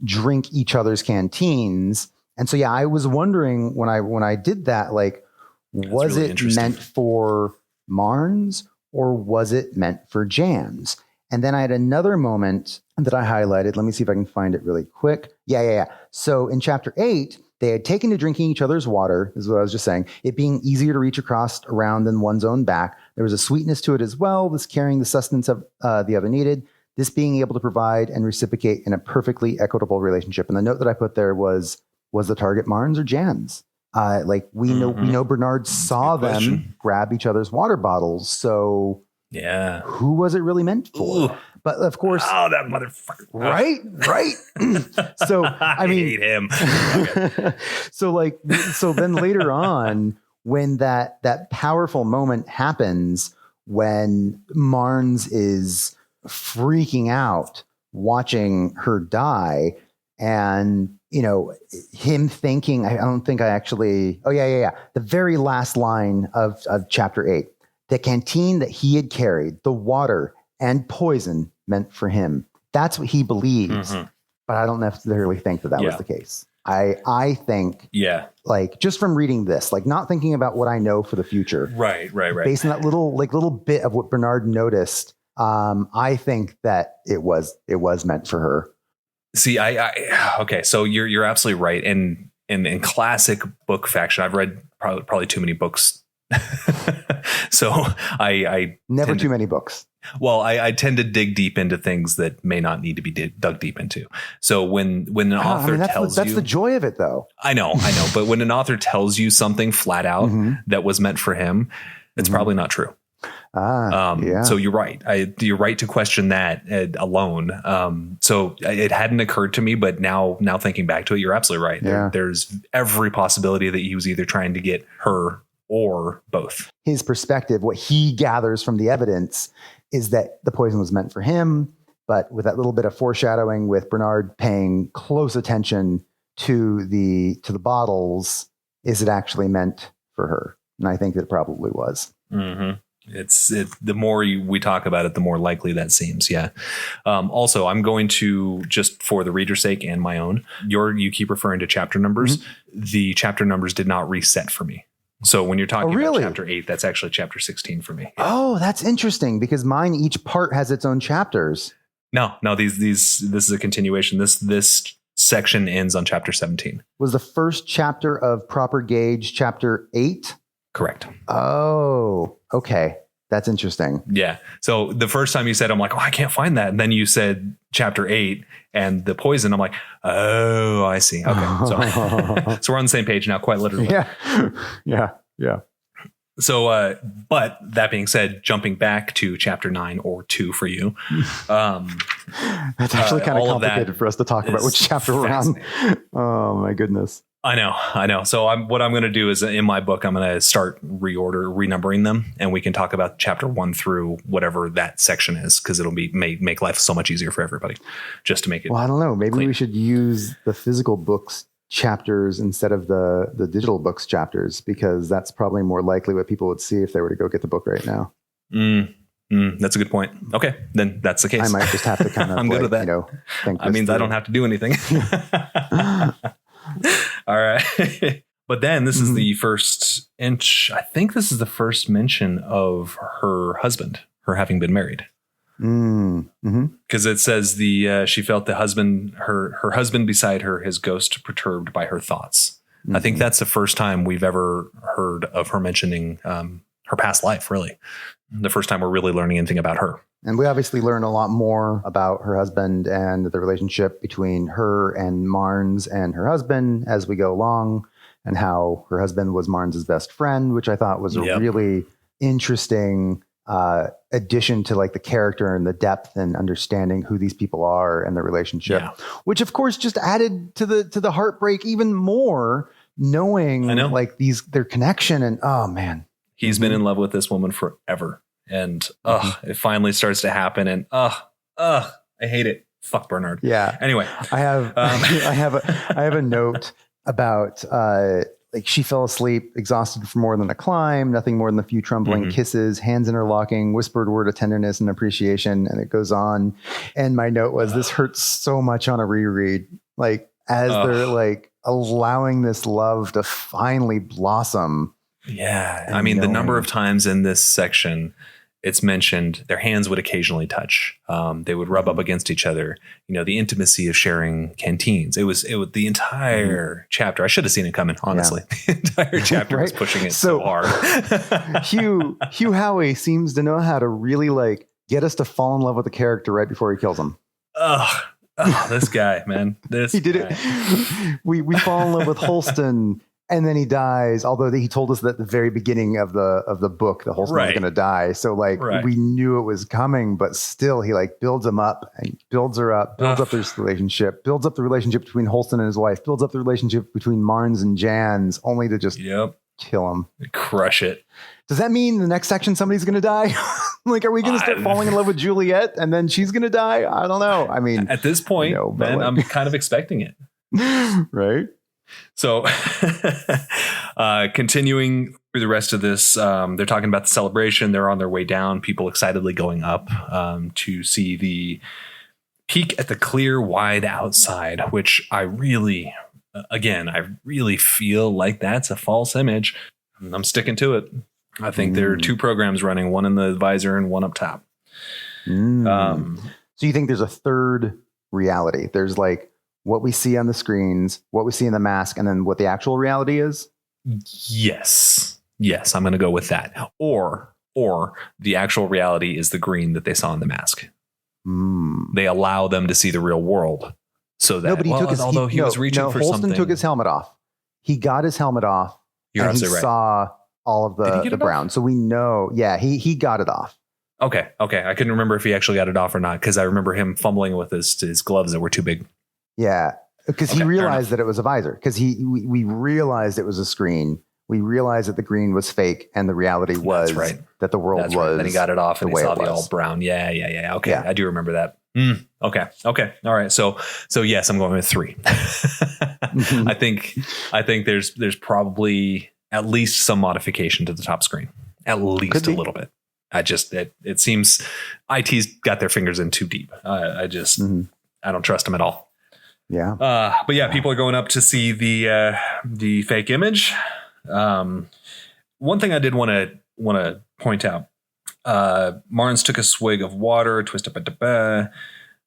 drink each other's canteens. And so, yeah, I was wondering when I did that, like, was it meant for Marnes or was it meant for Jahns? And then I had another moment that I highlighted. Let me see if I can find it really quick. Yeah. So in chapter 8, they had taken to drinking each other's water, is what I was just saying, it being easier to reach across around than one's own back. There was a sweetness to it as well, this carrying the sustenance of the other needed, this being able to provide and reciprocate in a perfectly equitable relationship. And the note that I put there was the target Marnes or Jahns? We know Bernard saw them grab each other's water bottles. So yeah, who was it really meant for? Ooh. But of course, that motherfucker, right. So I hate him. So then later on, when that powerful moment happens, when Marnes is freaking out watching her die, and him thinking, I don't think I actually. Oh yeah. The very last line of chapter 8, the canteen that he had carried, the water and poison meant for him. That's what he believes, but I don't necessarily think that was the case. I think, like just from reading this, like not thinking about what I know for the future, right. Based on that little bit of what Bernard noticed, I think that it was meant for her. See, okay, so you're absolutely right. And in classic book faction, I've read probably too many books. So I never too many books. Well, I tend to dig deep into things that may not need to be dug deep into. So when an author tells you, that's the joy of it, though. I know. But when an author tells you something flat out that was meant for him, it's probably not true. So you're right. You're right to question that alone. So it hadn't occurred to me, but now thinking back to it, you're absolutely right. Yeah. There's every possibility that he was either trying to get her or both. His perspective, what he gathers from the evidence, is that the poison was meant for him, but with that little bit of foreshadowing with Bernard paying close attention to the bottles, is it actually meant for her? And I think that it probably was. Mm-hmm. The more we talk about it, the more likely that seems. Yeah. Also, I'm going to, just for the reader's sake and my own, you keep referring to chapter numbers. The chapter numbers did not reset for me. So when you're talking about chapter 8, that's actually chapter 16 for me. Yeah. Oh, that's interesting, because mine, each part has its own chapters. No, this is a continuation. This section ends on chapter 17. Was the first chapter of Proper Gauge chapter 8? Correct. Oh, okay. That's interesting. Yeah. So the first time you said, I'm like, oh, I can't find that. And then you said chapter 8 and the poison. I'm like, oh, I see. Okay. So we're on the same page now, quite literally. Yeah. So, but that being said, jumping back to chapter 9 or 2 for you. That's actually kind of complicated for us to talk about which chapter we're on. Oh my goodness. I know. So what I'm going to do is, in my book, I'm going to start renumbering them, and we can talk about chapter 1 through whatever that section is, because it'll make life so much easier for everybody, just to make it. Well, I don't know. Maybe clean. We should use the physical books chapters instead of the digital books chapters, because that's probably more likely what people would see if they were to go get the book right now. That's a good point. Okay, then that's the case. I might just have to kind of I'm good with that. That means I don't have to do anything. All right. But then this is the first inch. I think this is the first mention of her husband, her having been married. Because it says she felt her husband beside her, his ghost perturbed by her thoughts. I think that's the first time we've ever heard of her mentioning her past life, really. The first time we're really learning anything about her. And we obviously learn a lot more about her husband and the relationship between her and Marnes and her husband as we go along, and how her husband was Marnes' best friend, which I thought was a really interesting addition to like the character and the depth and understanding who these people are and the relationship, which of course just added to the heartbreak even more, knowing like their connection. And oh man, he's been in love with this woman forever. And it finally starts to happen, and I hate it. Fuck Bernard. Yeah. Anyway, I have a note about like she fell asleep, exhausted for more than a climb, nothing more than a few trembling kisses, hands interlocking, whispered word of tenderness and appreciation, and it goes on. And my note was, this hurts so much on a reread. Like as they're like allowing this love to finally blossom. Yeah. I mean, the number of times in this section it's mentioned their hands would occasionally touch. They would rub up against each other. The intimacy of sharing canteens. It was the entire chapter. I should have seen it coming, honestly. Yeah. The entire chapter was pushing it so hard. Hugh Howey seems to know how to really like get us to fall in love with the character right before he kills him. Oh, this guy, man. He did it. We fall in love with Holston. And then he dies, although he told us that at the very beginning of the book, the Holston was going to die. So like we knew it was coming, but still he like builds him up and builds her up, builds up this relationship, builds up the relationship between Holston and his wife, builds up the relationship between Marnes and Jahns, only to just kill him. Crush it. Does that mean the next section somebody's going to die? Like, are we going to start falling in love with Juliet and then she's going to die? I don't know. I mean, at this point, man, I'm kind of expecting it. Right. So continuing through the rest of this, they're talking about the celebration. They're on their way down, people excitedly going up to see the peek at the clear, wide outside, which I really feel like that's a false image. I'm sticking to it. I think there are two programs running, one in the visor and one up top. So you think there's a third reality? There's like what we see on the screens, what we see in the mask, and then what the actual reality is? Yes, I'm going to go with that. Or or the actual reality is the green that they saw in the mask. They allow them to see the real world. So that he was reaching for Holston something. Took his helmet off. He got his helmet off. You're and he right. saw all of the brown. So we know, he got it off. Okay. I couldn't remember if he actually got it off or not, because I remember him fumbling with his gloves that were too big. Yeah, because he realized that it was a visor. Because we realized it was a screen. We realized that the green was fake, and the reality was that the world was. Right. Then he got it off, and he saw the all brown. Yeah. Okay, I do remember that. Okay. All right. So yes, I'm going with 3. I think there's probably at least some modification to the top screen, at least a little bit. It seems IT's got their fingers in too deep. I don't trust them at all. Yeah. But yeah, people are going up to see the fake image. One thing I did want to point out. Marnes took a swig of water, twisted.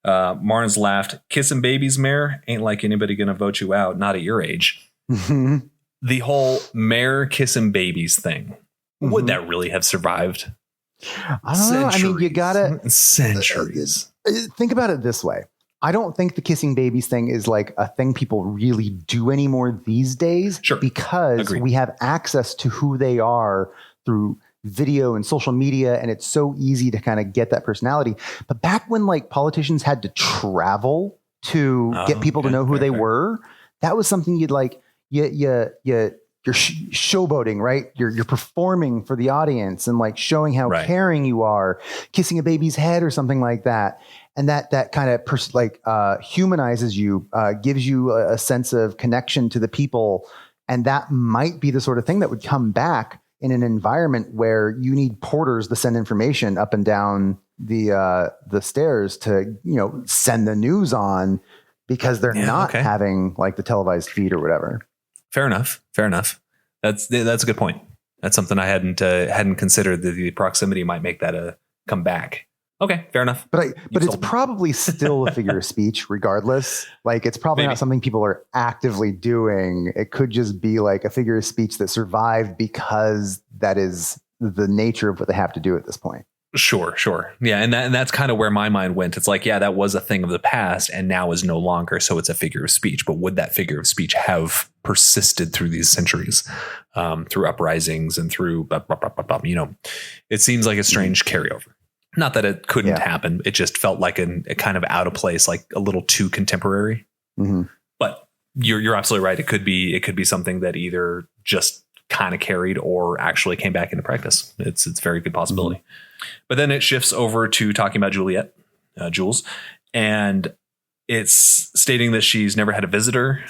Marnes laughed. Kissing babies, Mayor, ain't like anybody gonna vote you out. Not at your age. The whole Mayor kissing babies thing. Would that really have survived? I don't know. I mean, you gotta centuries. Think about it this way. I don't think the kissing babies thing is like a thing people really do anymore these days. Sure. Because we have access to who they are through video and social media, and it's so easy to kind of get that personality. But back when like politicians had to travel to get people to know who they were, that was something you'd like. You're showboating, right? You're performing for the audience and like showing how caring you are, kissing a baby's head or something like that. And that kind of humanizes you, gives you a sense of connection to the people. And that might be the sort of thing that would come back in an environment where you need porters to send information up and down the stairs to, send the news on, because they're not having like the televised feed or whatever. Fair enough. That's a good point. That's something I hadn't considered, that the proximity might make that come back. Okay, fair enough. But it's probably still a figure of speech regardless. Like it's probably not something people are actively doing. It could just be like a figure of speech that survived because that is the nature of what they have to do at this point. Sure. Yeah. And that's kind of where my mind went. It's like, yeah, that was a thing of the past and now is no longer. So it's a figure of speech. But would that figure of speech have persisted through these centuries, through uprisings and through, it seems like a strange carryover. Not that it couldn't happen. It just felt like a kind of out of place, like a little too contemporary. Mm-hmm. But you're absolutely right. It could be something that either just kind of carried or actually came back into practice. It's a very good possibility. Mm-hmm. But then it shifts over to talking about Jules, and it's stating that she's never had a visitor.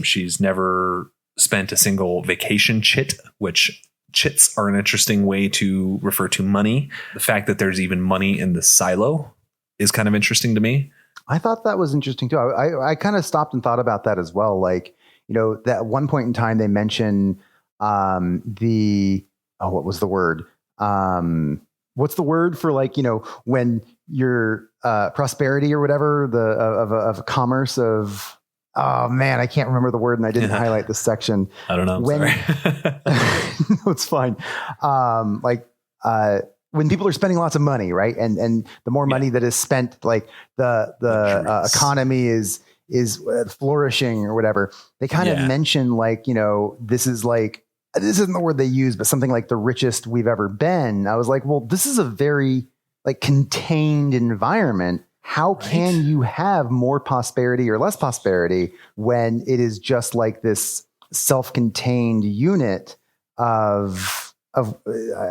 She's never spent a single vacation chit, which chits are an interesting way to refer to money. The fact that there's even money in the silo is kind of interesting to me. I thought that was interesting too. I kind of stopped and thought about that as well. Like, that at one point in time they mention what was the word? What's the word for like, when your prosperity or whatever, of commerce of, oh man, I can't remember the word and I didn't highlight this section. I don't know. Sorry. No, it's fine. When people are spending lots of money, right? And the more money that is spent, like the economy is flourishing or whatever. They kind of mention like, this isn't the word they use, but something like the richest we've ever been. I was like, well, this is a very like contained environment. How can you have more prosperity or less prosperity when it is just like this self-contained unit of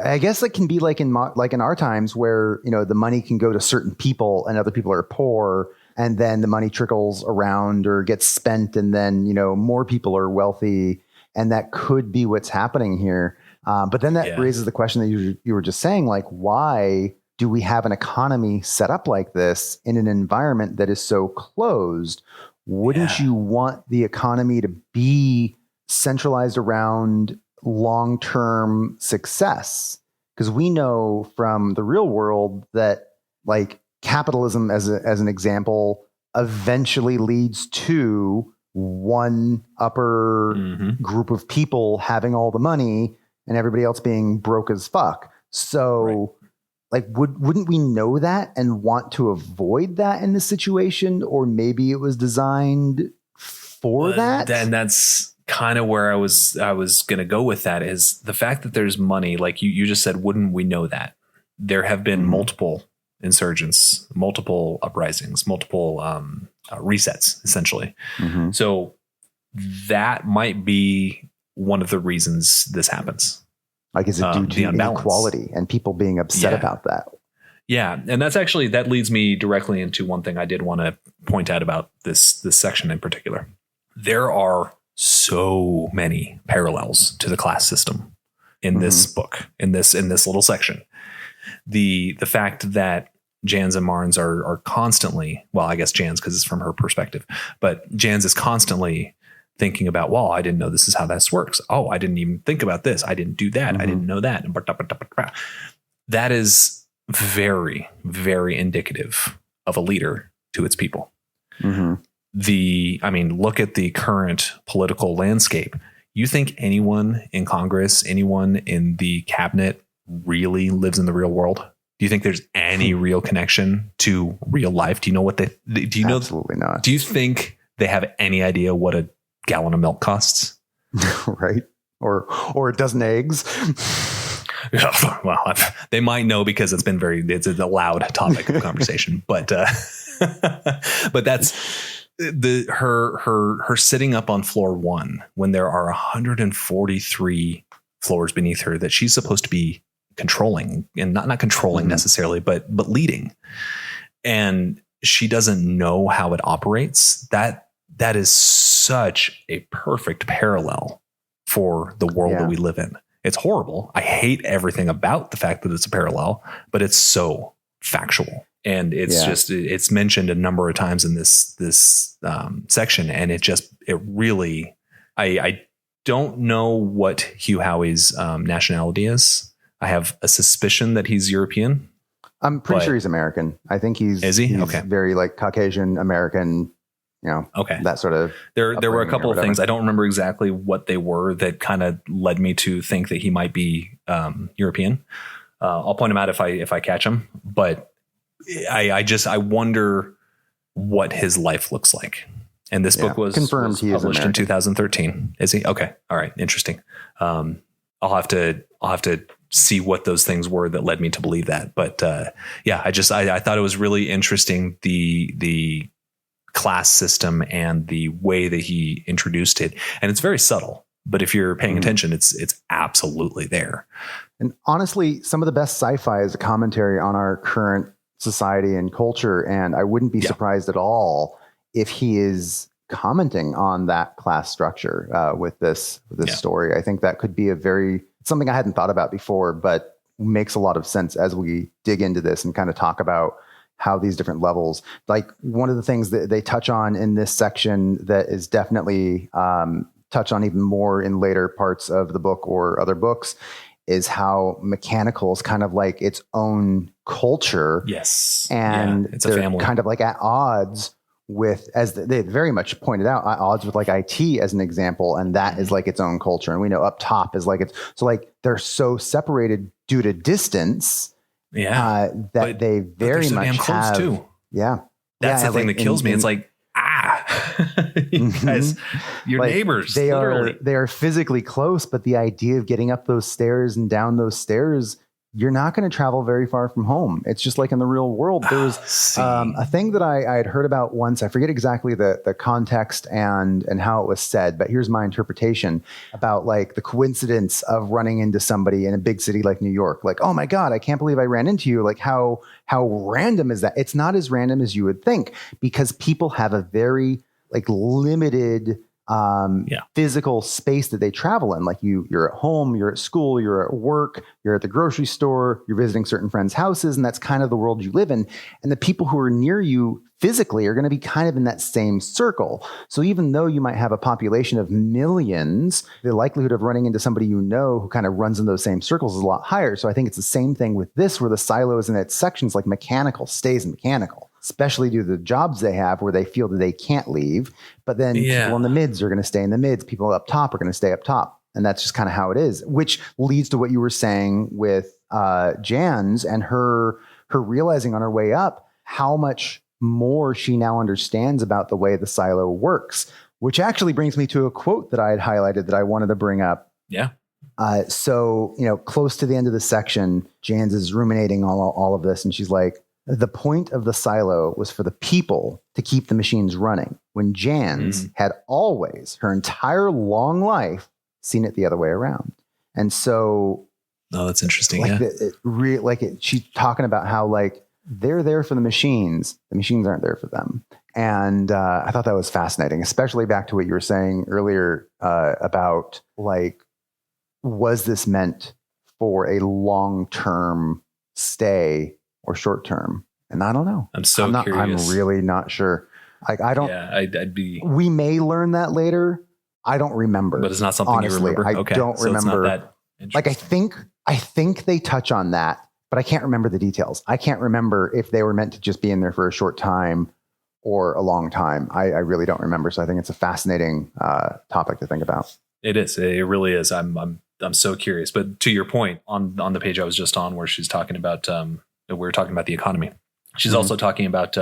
I guess it can be like in our times where, the money can go to certain people and other people are poor, and then the money trickles around or gets spent, and then, more people are wealthy. And that could be what's happening here. But then that raises the question that you were just saying, like, why do we have an economy set up like this in an environment that is so closed? Wouldn't you want the economy to be centralized around long-term success? Because we know from the real world that like capitalism as an example eventually leads to one upper group of people having all the money and everybody else being broke as fuck. So like, wouldn't we know that and want to avoid that in this situation? Or maybe it was designed for that? And that's kind of where I was going to go with that, is the fact that there's money. Like you just said, wouldn't we know that? There have been multiple insurgents, multiple uprisings, multiple resets, essentially. So that might be one of the reasons this happens. Like, is it due to inequality and people being upset about that? Yeah. And that leads me directly into one thing I did want to point out about this section in particular. There are so many parallels to the class system in this book, in this little section. The fact that Jahns and Marnes are constantly, well, I guess Jahns because it's from her perspective, but Jahns is constantly thinking about, well, I didn't know this is how this works. Oh, I didn't even think about this. I didn't do that. I didn't know that. That is very, very indicative of a leader to its people. Look at the current political landscape. You think anyone in Congress, anyone in the cabinet really lives in the real world? Do you think there's any real connection to real life? Do you know what do you know? Absolutely not. Do you think they have any idea what a gallon of milk costs? Right. Or a dozen eggs. Well, they might know because it's a loud topic of conversation, but that's her sitting up on floor 1 when there are 143 floors beneath her that she's supposed to be controlling, and not controlling necessarily, but leading. And she doesn't know how it operates. That is such a perfect parallel for the world that we live in. It's horrible. I hate everything about the fact that it's a parallel, but it's so factual. And it's it's mentioned a number of times in this section. And it really, I don't know what Hugh Howey's nationality is. I have a suspicion that he's European. I'm pretty sure he's American. I think is he? He's okay. Very like Caucasian American, that sort of. There were a couple of things. I don't remember exactly what they were that kind of led me to think that he might be European. I'll point him out if I catch him, but I wonder what his life looks like. And this book was confirmed. He published in 2013. Is he? Okay. All right. Interesting. I'll have to see what those things were that led me to believe that. But I thought it was really interesting, the class system and the way that he introduced it. And it's very subtle, but if you're paying attention, it's absolutely there. And honestly, some of the best sci-fi is a commentary on our current society and culture. And I wouldn't be surprised at all if he is commenting on that class structure with this story. I think that could be something I hadn't thought about before, but makes a lot of sense as we dig into this and kind of talk about how these different levels, like one of the things that they touch on in this section that is definitely touched on even more in later parts of the book or other books, is how mechanical is kind of like its own culture. Yes. And it's a family. Kind of like at odds with, as they very much pointed out, at odds with like IT as an example. And that is like its own culture. And we know up top is like, so like they're so separated due to distance that they very much have. Too. Yeah. That's the thing that kills me. It's like, you guys, your neighbors, they are physically close, but the idea of getting up those stairs and down those stairs, you're not going to travel very far from home. It's just like in the real world. There was a thing that I had heard about once. I forget exactly the context and how it was said, but here's my interpretation about like the coincidence of running into somebody in a big city like New York. Like, oh my God, I can't believe I ran into you. Like how random is that? It's not as random as you would think, because people have a very like limited physical space that they travel in. Like you're at home, you're at school, you're at work, you're at the grocery store, you're visiting certain friends' houses, and that's kind of the world you live in. And the people who are near you physically are going to be kind of in that same circle. So even though you might have a population of millions, the likelihood of running into somebody you know who kind of runs in those same circles is a lot higher. So I think it's the same thing with this, where the silos and its sections, like mechanical stays mechanical, especially due to the jobs they have where they feel that they can't leave. But then people in the mids are going to stay in the mids. People up top are going to stay up top. And that's just kind of how it is, which leads to what you were saying with Jahns and her realizing on her way up how much more she now understands about the way the silo works, which actually brings me to a quote that I had highlighted that I wanted to bring up. Yeah. So, close to the end of the section, Jahns is ruminating all of this, and she's like, the point of the silo was for the people to keep the machines running, when Jahns had always, her entire long life, seen it the other way around. And so... Oh, that's interesting. She's talking about how they're there for the machines aren't there for them. And I thought that was fascinating, especially back to what you were saying earlier about was this meant for a long-term stay or short-term? And I don't know. I'm curious. I'm really not sure. I don't. Yeah, I'd be. We may learn that later. I don't remember. But it's not something honestly, you remember. I don't remember. It's not that I think they touch on that, but I can't remember the details. I can't remember if they were meant to just be in there for a short time or a long time. I really don't remember. So I think it's a fascinating topic to think about. It is. It really is. I'm so curious. But to your point, on the page I was just on, where she's talking about, we were talking about the economy. She's also talking about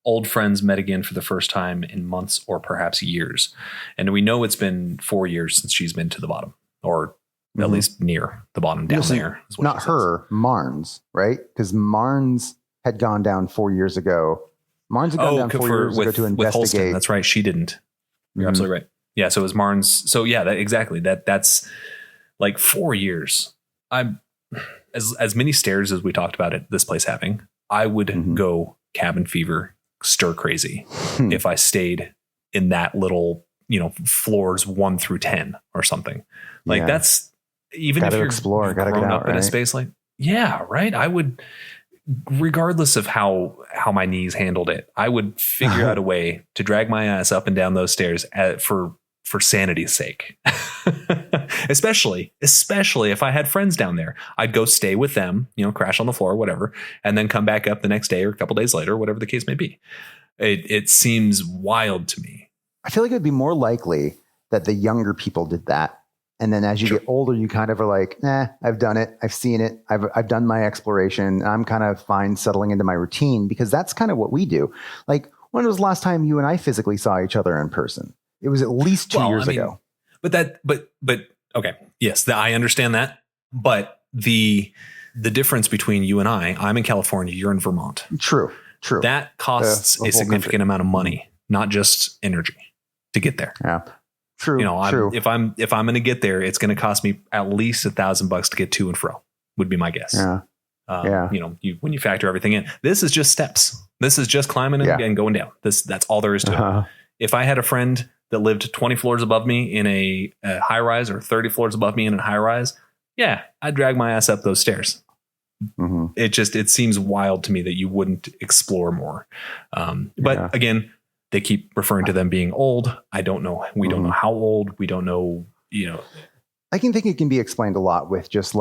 old friends met again for the first time in months or perhaps years. And we know it's been 4 years since she's been to the bottom, or at least near the bottom, down there. Not her, Marnes, right? Because Marnes had gone down 4 years ago. Marnes had gone down 4 years ago to investigate. With Holston, that's right. She didn't. You're absolutely right. Yeah. So it was Marnes. So yeah, exactly. That's 4 years. I'm as many stairs as we talked about it, this place having, I would go cabin fever, stir crazy if I stayed in that little, floors 1 through 10 or something. That's, even if you're grown up in a space right. I would, regardless of how my knees handled it, I would figure out a way to drag my ass up and down those stairs for sanity's sake. especially if I had friends down there, I'd go stay with them, crash on the floor, whatever, and then come back up the next day or a couple days later, whatever the case may be. It seems wild to me. I feel like it'd be more likely that the younger people did that. And then as you get older, you kind of are like, I've done it. I've seen it. I've done my exploration. I'm kind of fine settling into my routine, because that's kind of what we do. When was the last time you and I physically saw each other in person? It was at least 2 years ago. But okay. Yes, I understand that. But the difference between you and I'm in California, you're in Vermont. True. That costs a significant amount of money, not just energy, to get there. Yeah. True. True. If I'm going to get there, it's going to cost me at least $1,000 to get to and fro, would be my guess. Yeah. When you factor everything in, this is just steps. This is just climbing and going down. That's all there is to it. If I had a friend that lived 20 floors above me in a high rise, or 30 floors above me in a high rise, I'd drag my ass up those stairs. It seems wild to me that you wouldn't explore more. But again, they keep referring to them being old. I don't know. We don't know how old. We don't know, I think it can be explained a lot with just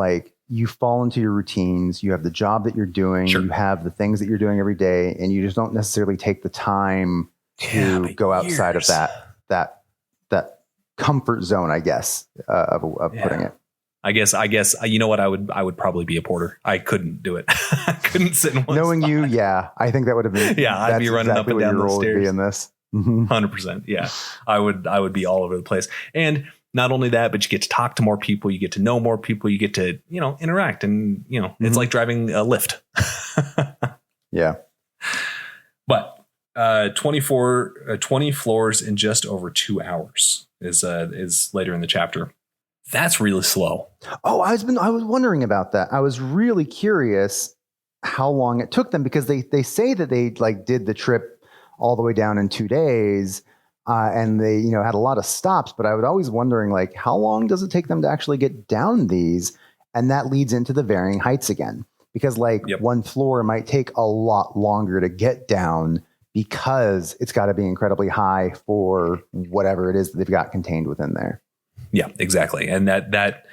you fall into your routines. You have the job that you're doing. Sure. You have the things that you're doing every day, and you just don't necessarily take the time to go outside of that comfort zone, I guess, of putting it. I guess, you know what? I would probably be a porter. I couldn't do it. I couldn't sit in one Knowing spot. You, I think that would have been, I'd be running up and down those stairs. Would be in this. 100%. Yeah. I would be all over the place. And not only that, but you get to talk to more people, you get to know more people, you get to, interact, and, it's like driving a lift. Yeah. But 20 floors in just over 2 hours is later in the chapter. That's really slow. Oh, I was wondering about that. I was really curious how long it took them, because they say that they did the trip all the way down in 2 days, and they had a lot of stops. But I was always wondering how long does it take them to actually get down these? And that leads into the varying heights again, because one floor might take a lot longer to get down, because it's got to be incredibly high for whatever it is that they've got contained within there. Yeah, exactly. And that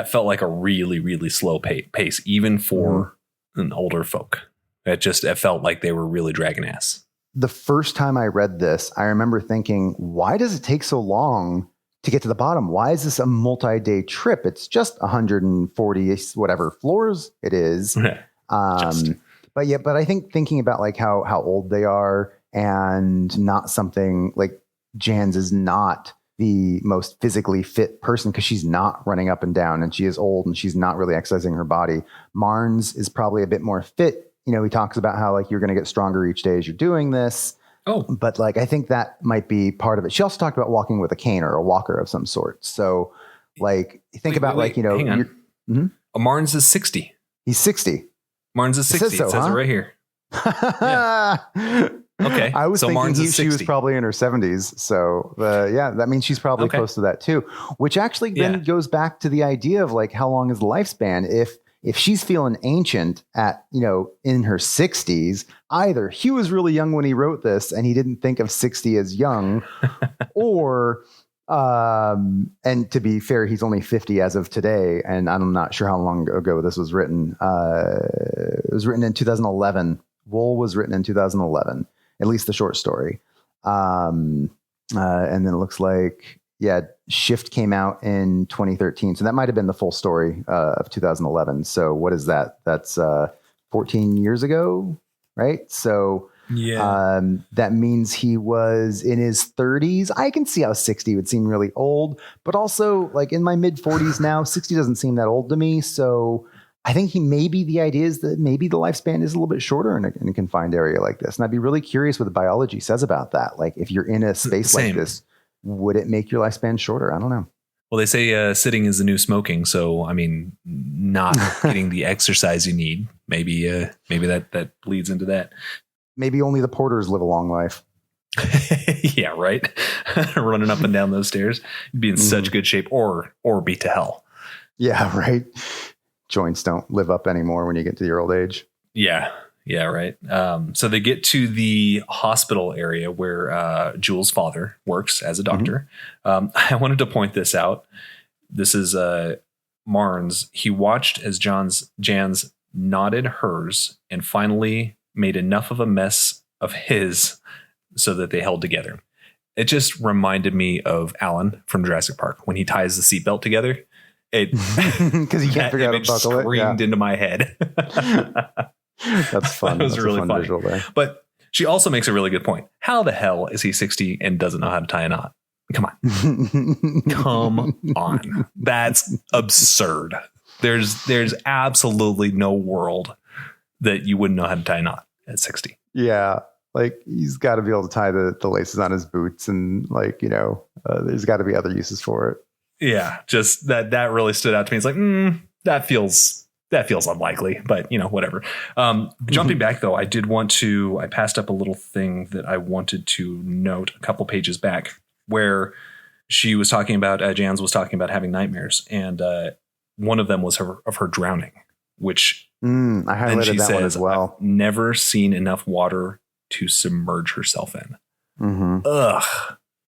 felt like a really, really slow pace, even for an older folk. It felt like they were really dragging ass. The first time I read this, I remember thinking, why does it take so long to get to the bottom. Why is this a multi-day trip? It's just 140 whatever floors it is. But I think thinking about like how old they are, and not something like Jahns is not the most physically fit person because she's not running up and down, and she is old and she's not really exercising her body. Marnes is probably a bit more fit. You know, he talks about how like you're going to get stronger each day as you're doing this. Oh, but like, I think that might be part of it. She also talked about walking with a cane or a walker of some sort. So like, think about like, you know, Marnes is 60. He's 60. Marnes is 60. It says it right here. Okay. I was thinking she was probably in her 70s. So that means she's probably close to that too, which actually then goes back to the idea of like, how long is the lifespan? If she's feeling ancient at, you know, in her 60s, either Hugh was really young when he wrote this and he didn't think of 60 as young, or, and to be fair, he's only 50 as of today. And I'm not sure how long ago this was written. It was written in 2011. Wool was written in 2011, at least the short story. And then it looks like, Shift came out in 2013. So that might have been the full story of 2011. So what is that? That's 14 years ago, right? So that means he was in his 30s. I can see how 60 would seem really old, but also like in my mid 40s now, 60 doesn't seem that old to me. So I think the idea is that maybe the lifespan is a little bit shorter in a confined area like this. And I'd be really curious what the biology says about that. Like if you're in a space like this, would it make your lifespan shorter? I don't know. Well, they say sitting is the new smoking. So, I mean, not getting the exercise you need. Maybe that leads into that. Maybe only the porters live a long life. Yeah, right. Running up and down those stairs. You'd be in such good shape, or be to hell. Yeah, right. Joints don't live up anymore when you get to your old age. Yeah, right. So they get to the hospital area where Jules' father works as a doctor. I wanted to point this out. This is Marnes. He watched as Jahns knotted hers and finally made enough of a mess of his so that they held together. It just reminded me of Alan from Jurassic Park when he ties the seatbelt together. Because he can't figure out how to buckle it. Screamed into my head. That's fun. That was That's really fun funny. Visual there. But she also makes a really good point. How the hell is he 60 and doesn't know how to tie a knot? Come on. Come on. That's absurd. There's absolutely no world that you wouldn't know how to tie a knot at 60. Yeah. Like he's got to be able to tie the laces on his boots, and like, you know, there's got to be other uses for it. Yeah. Just that really stood out to me. It's like, that feels unlikely, but you know, whatever. Jumping back though, I passed up a little thing that I wanted to note a couple pages back where she was talking about, Jahns was talking about having nightmares. And one of them was of her drowning, which I highlighted that one as well. I've never seen enough water to submerge herself in. Ugh.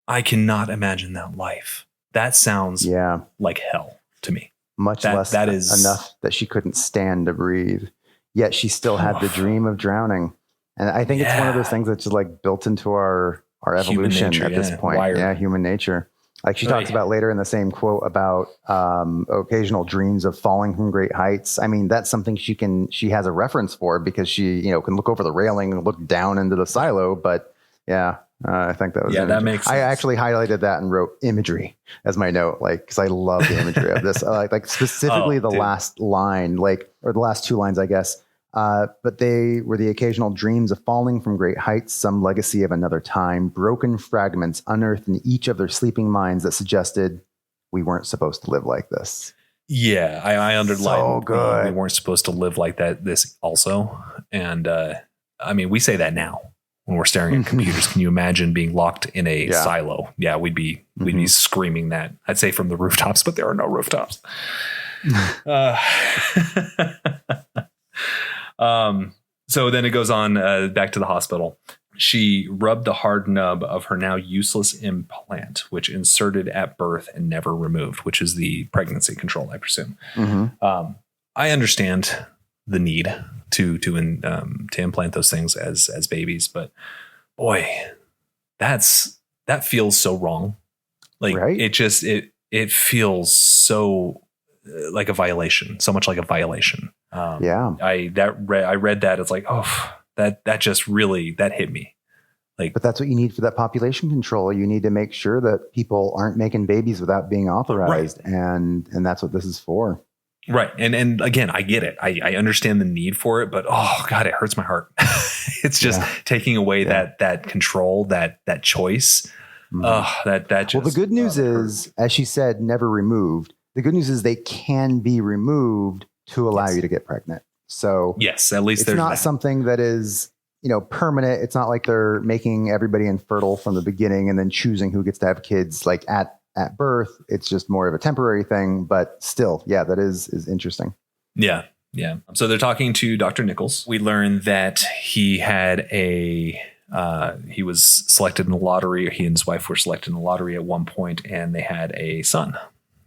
I cannot imagine that life. That sounds like hell to me. Much less that is enough that she couldn't stand to breathe. Yet she still had the dream of drowning. And I think it's one of those things that's just like built into our evolution nature, at this point. Wired. Yeah, human nature. Like she talks about later in the same quote about occasional dreams of falling from great heights. I mean, that's something she has a reference for because she, you know, can look over the railing and look down into the silo. But I think that was that makes sense. I actually highlighted that and wrote imagery as my note, like, because I love the imagery of this. Like specifically last line, or the last two lines, I guess. But they were the occasional dreams of falling from great heights, some legacy of another time, broken fragments unearthed in each of their sleeping minds that suggested we weren't supposed to live like this. Yeah, I underlined. So good. We weren't supposed to live like that. This also, and I mean, we say that now when we're staring at computers. Can you imagine being locked in a silo? Yeah, we'd be screaming that. I'd say from the rooftops, but there are no rooftops. So then it goes on back to the hospital. She rubbed the hard nub of her now useless implant, which inserted at birth and never removed, which is the pregnancy control, I presume. I understand the need to implant those things as babies, but boy, that feels so wrong. Like it feels so like a violation, so much like a violation. I read that. It's like, oh, that just really, that hit me. Like, but that's what you need for that population control. You need to make sure that people aren't making babies without being authorized. Right. And that's what this is for. Right. And again, I get it. I understand the need for it, but oh God, it hurts my heart. It's just taking away that control, that choice. That just, well, the good news is, as she said, never removed. The good news is they can be removed to allow you to get pregnant. So yes, at least it's not something that is, permanent. It's not like they're making everybody infertile from the beginning and then choosing who gets to have kids like at birth. It's just more of a temporary thing, but still, that is interesting. Yeah. Yeah. So they're talking to Dr. Nichols. We learn that he had he was selected in the lottery. He and his wife were selected in the lottery at one point, and they had a son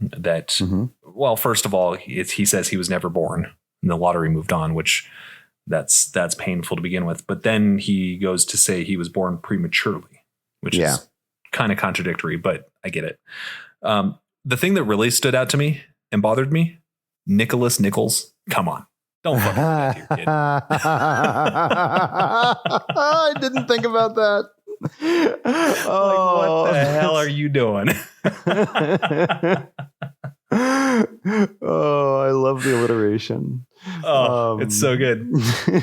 that, well, first of all, he says he was never born and the lottery moved on, which that's painful to begin with. But then he goes to say he was born prematurely, which is kind of contradictory, but I get it. The thing that really stood out to me and bothered me, Nicholas Nichols. Come on. Don't fucking with your kid. I didn't think about that. What the hell are you doing? I love the alliteration. It's so good.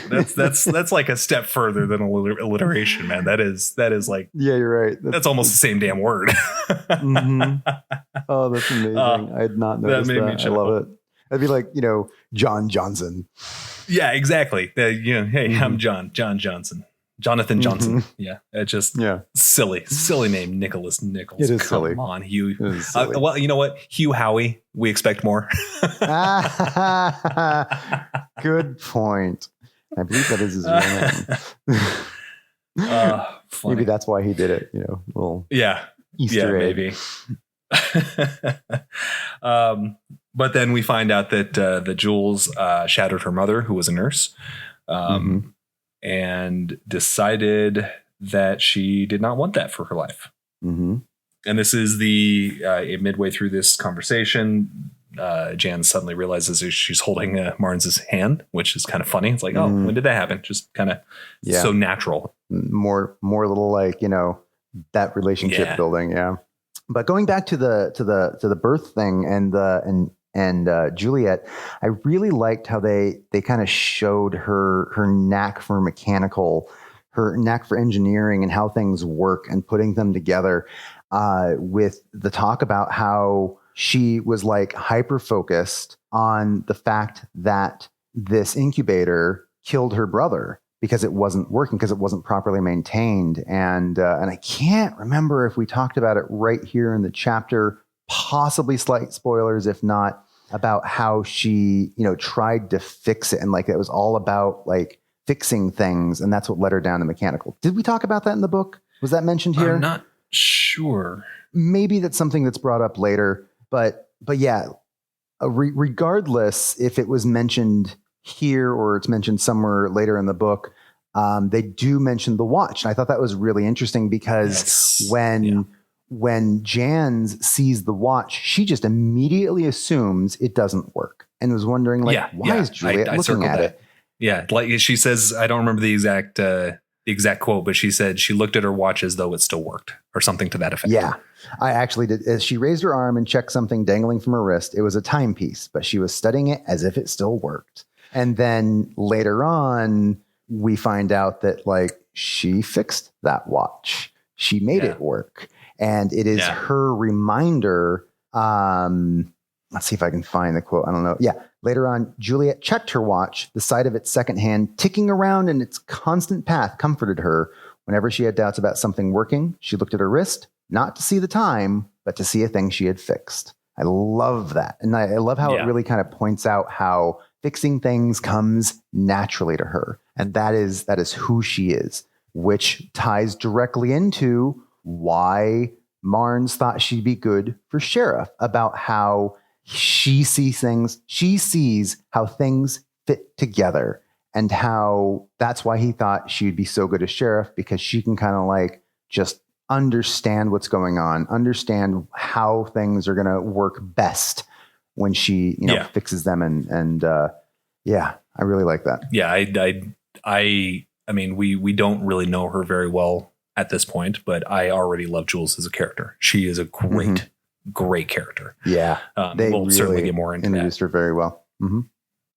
That's like a step further than alliteration, man. That is like, you're right. That's almost the same damn word. Oh, that's amazing. I had not noticed that. I love it. I'd be like, John Johnson. Yeah, exactly. Hey, I'm John Johnson. Jonathan Johnson. Yeah. It's just silly name, Nicholas Nichols. It is silly. Come on, Hugh. Well, you know what? Hugh Howey, we expect more. Good point. I believe that is his real name. Maybe that's why he did it, little Easter egg. Maybe. But then we find out that Jules shadowed her mother, who was a nurse. And decided that she did not want that for her life. And this is midway through this conversation, Jan suddenly realizes she's holding Marnes' hand, which is kind of funny. It's like, oh, when did that happen? Just kind of so natural. More little like, that relationship building. Yeah. But going back to the birth thing and Juliet, I really liked how they kind of showed her knack for her knack for engineering and how things work and putting them together, with the talk about how she was like hyper focused on the fact that this incubator killed her brother because it wasn't working, because it wasn't properly maintained. And I can't remember if we talked about it right here in the chapter, possibly slight spoilers, if not, about how she, tried to fix it. And like, it was all about like fixing things. And that's what led her down to mechanical. Did we talk about that in the book? Was that mentioned here? I'm not sure. Maybe that's something that's brought up later, but yeah, regardless if it was mentioned here or it's mentioned somewhere later in the book, they do mention the watch. And I thought that was really interesting because when Jahns sees the watch, she just immediately assumes it doesn't work and was wondering, like, why is Juliet looking at it? Yeah, like she says, I don't remember the exact quote, but she said she looked at her watch as though it still worked or something to that effect. Yeah, I actually did. As she raised her arm and checked something dangling from her wrist, it was a timepiece, but she was studying it as if it still worked. And then later on, we find out that like she fixed that watch. She made it work. And it is her reminder. Let's see if I can find the quote. I don't know. Yeah. Later on, Juliet checked her watch. The sight of its second hand ticking around in its constant path comforted her. Whenever she had doubts about something working, she looked at her wrist, not to see the time, but to see a thing she had fixed. I love that. And I love how it really kind of points out how fixing things comes naturally to her. And that is who she is, which ties directly into why Marnes thought she'd be good for sheriff, about how she sees things. She sees how things fit together and how that's why he thought she'd be so good as sheriff, because she can kind of like just understand what's going on, understand how things are going to work best when she, fixes them. And I really like that. Yeah. I mean, we don't really know her very well at this point, but I already love Jules as a character. She is a great character. Yeah. They will certainly get more into introduced her very well. Mm-hmm.